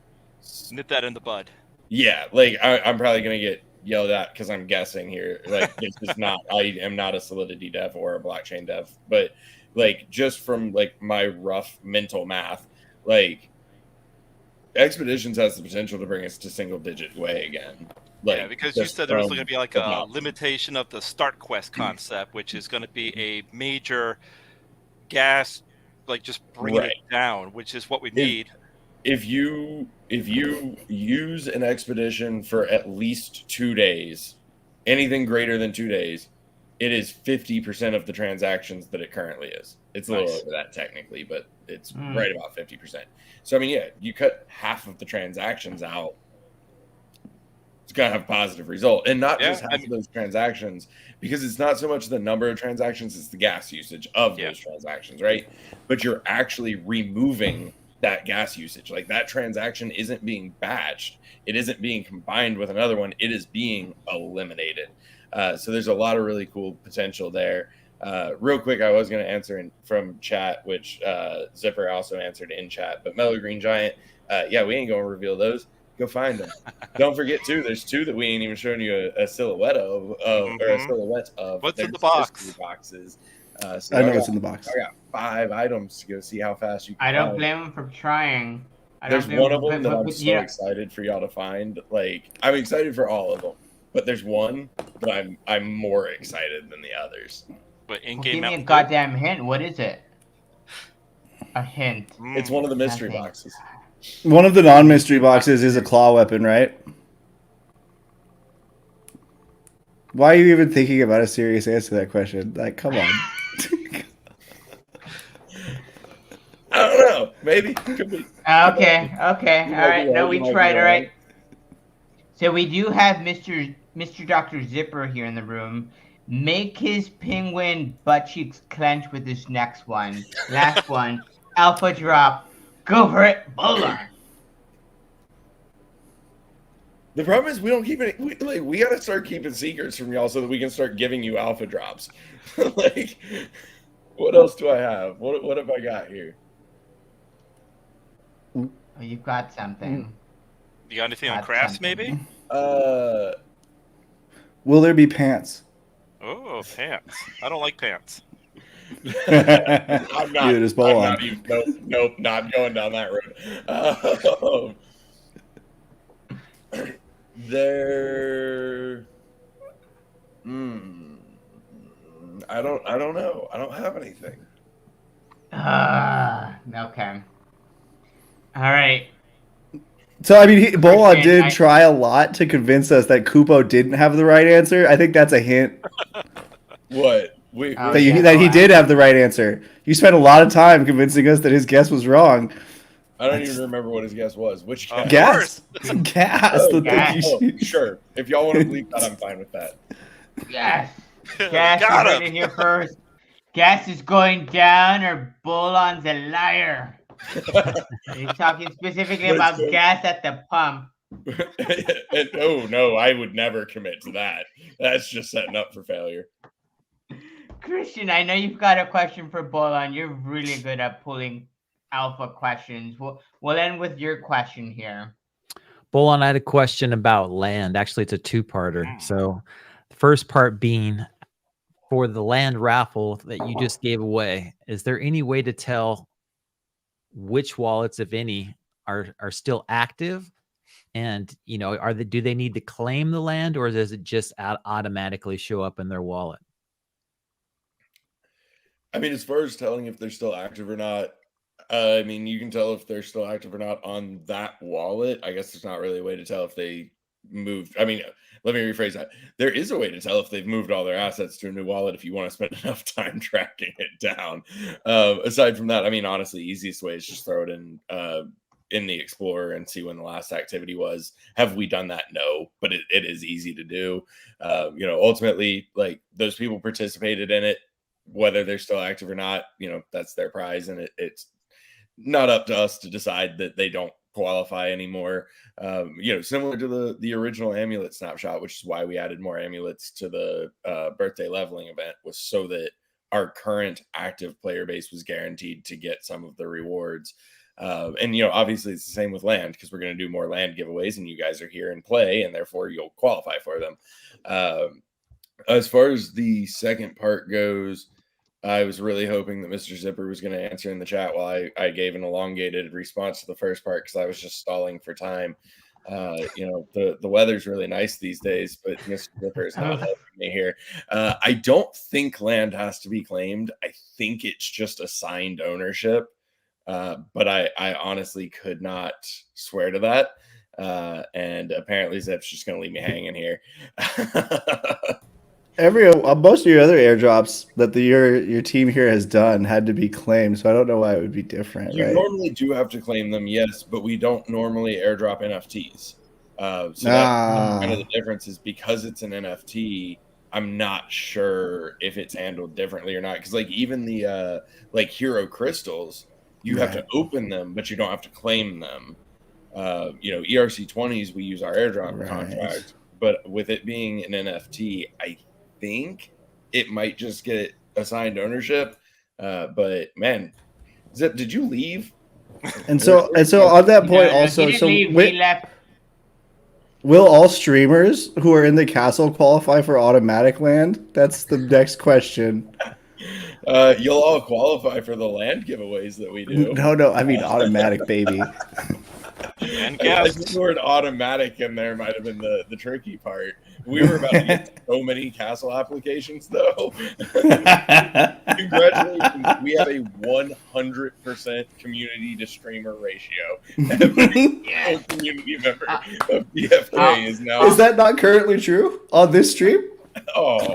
nip that in the bud. Yeah, like, I'm probably going to get yelled at because I'm guessing here. Like, this is not, I am not a Solidity dev or a blockchain dev, but, like, just from, like, my rough mental math, like, expeditions has the potential to bring us to single digit way again. Like, yeah, because you said there was going to be like a limitation of the start quest concept, which is going to be a major gas, like, just bringing it down, which is what we need. If you use an expedition for at least 2 days, anything greater than 2 days, it is 50% of the transactions that it currently is. It's a little over that technically, but it's right about 50%. So, I mean, yeah, you cut half of the transactions out, it's going to have a positive result. And not just half of those transactions, because it's not so much the number of transactions, it's the gas usage of those transactions, right? But you're actually removing that gas usage. Like, that transaction isn't being batched. It isn't being combined with another one. It is being eliminated. So there's a lot of really cool potential there. Real quick, I was going to answer from chat, which Zipper also answered in chat. But Mellow Green Giant, we ain't going to reveal those. Go find them. Don't forget, too, there's 2 that we ain't even shown you a silhouette of, or a silhouette of. What's in the box? Boxes. So I know what's in the box. I got 5 items to go see how fast you can. I don't blame him for trying. There's one of them that I'm so excited for y'all to find. Like, I'm excited for all of them, but there's one that I'm more excited than the others. But in-game, give me a goddamn hint. What is it? A hint. It's one of the mystery boxes. One of the non-mystery boxes is a claw weapon, right? Why are you even thinking about a serious answer to that question? Like, come on. I don't know. Maybe. Could be. Okay. All right. No, we You might be tried. All wrong. right. So we do have Mr. Dr. Zipper here in the room. Make his penguin butt cheeks clench with this next one. Last one. Alpha drop. Go for it. Bola. The problem is we don't keep it. We got to start keeping secrets from y'all so that we can start giving you alpha drops. Like, what else do I have? What have I got here? Oh, you've got something. You got anything on crafts, maybe? Will there be pants? Oh, pants. I don't like pants. I'm not. Dude, it's ball on. Nope, not going down that road. There. I don't know. I don't have anything. Okay. All right. So, I mean, Bolon did try a lot to convince us that Kupo didn't have the right answer. I think that's a hint. What? That he did have the right answer. You spent a lot of time convincing us that his guess was wrong. I don't even remember what his guess was. Which guess? Gas. Gas. Sure. If y'all want to believe that, I'm fine with that. Yes. Gas is right in here first. Gas is going down or Bolon's a liar. He's talking specifically about gas at the pump. Oh, no, I would never commit to that. That's just setting up for failure. Christian, I know you've got a question for Bolon. You're really good at pulling alpha questions. We'll end with your question here. Bolon, I had a question about land. Actually, it's a two-parter. So the first part being, for the land raffle that you just gave away, is there any way to tell which wallets, if any, are still active? And, you know, do they need to claim the land, or does it just automatically show up in their wallet? I mean, as far as telling if they're still active or not, I mean, you can tell if they're still active or not on that wallet. I guess there's not really a way to tell if they moved. I mean, let me rephrase that. There is a way to tell if they've moved all their assets to a new wallet if you want to spend enough time tracking it down. Aside from that, I mean, honestly, easiest way is just throw it in the Explorer and see when the last activity was. Have we done that? No, but it is easy to do. You know, ultimately, like, those people participated in it, whether they're still active or not, you know, that's their prize, and it's not up to us to decide that they don't qualify anymore. You know, similar to the original amulet snapshot, which is why we added more amulets to the birthday leveling event, was so that our current active player base was guaranteed to get some of the rewards. And, you know, obviously it's the same with land, because we're going to do more land giveaways and you guys are here and play, and therefore you'll qualify for them. As far as the second part goes, I was really hoping that Mr. Zipper was going to answer in the chat while I gave an elongated response to the first part, because I was just stalling for time. You know, the weather's really nice these days, but Mr. Zipper is not helping me here. I don't think land has to be claimed. I think it's just assigned ownership. But I honestly could not swear to that. And apparently Zip's just going to leave me hanging here. Most of your other airdrops that your team here has done had to be claimed, so I don't know why it would be different. You right? normally do have to claim them, yes, but we don't normally airdrop NFTs. That's kind of the difference, is because it's an NFT. I'm not sure if it's handled differently or not, because like even the like hero crystals, you have to open them, but you don't have to claim them. You know, ERC20s, we use our airdrop contract, but with it being an NFT, I think it might just get assigned ownership. But man, Zip, did you leave? And so on that point, also, so he left. Will all streamers who are in the castle qualify for automatic land? That's the next question. You'll all qualify for the land giveaways that we do. No, I mean automatic, baby. And I think the word automatic in there might have been the tricky part. We were about to get so many castle applications, though. Congratulations. We have a 100% community to streamer ratio. Every community member of DFK is now. Is that not currently true on this stream? Oh.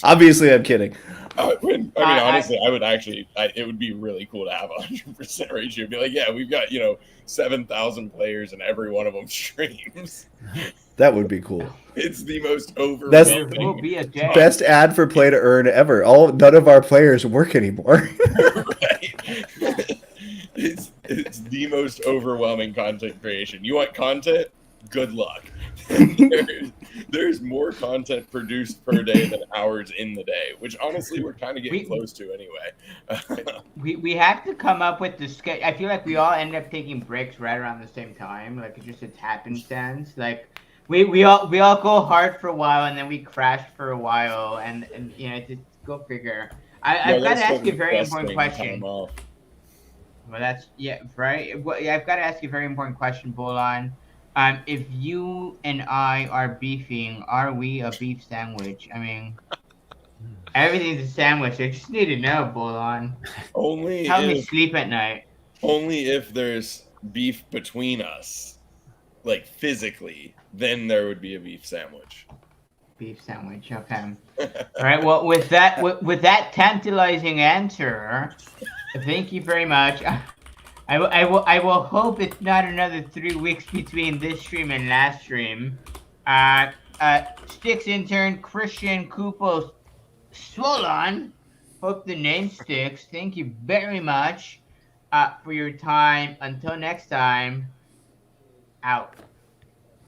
Obviously, I'm kidding. I mean, honestly, I would actually. It would be really cool to have 100% ratio. Be like, yeah, we've got 7,000 players, and every one of them streams. That would be cool. It's the most overwhelming. That's will be a day. Best ad for play to earn ever. None of our players work anymore. Right. It's the most overwhelming content creation. You want content? Good luck. There's more content produced per day than hours in the day, which honestly we're kind of getting close to anyway. we have to come up with the schedule. I feel like we all end up taking breaks right around the same time. Like it's just a happenstance. Like we all go hard for a while and then we crash for a while and just go figure. I've got to ask you a very important question. Well, that's right. Well, I've got to ask you a very important question, Bolon. If you and I are beefing, are we a beef sandwich? I mean, everything's a sandwich. I just need to know, Bolon. Help me sleep at night. Only if there's beef between us, like physically, then there would be a beef sandwich. Beef sandwich. Okay. All right. Well, with that tantalizing answer, thank you very much. I will hope it's not another 3 weeks between this stream and last stream. Sticks intern Christian Kupos Swolon. Hope the name sticks. Thank you very much for your time. Until next time, out.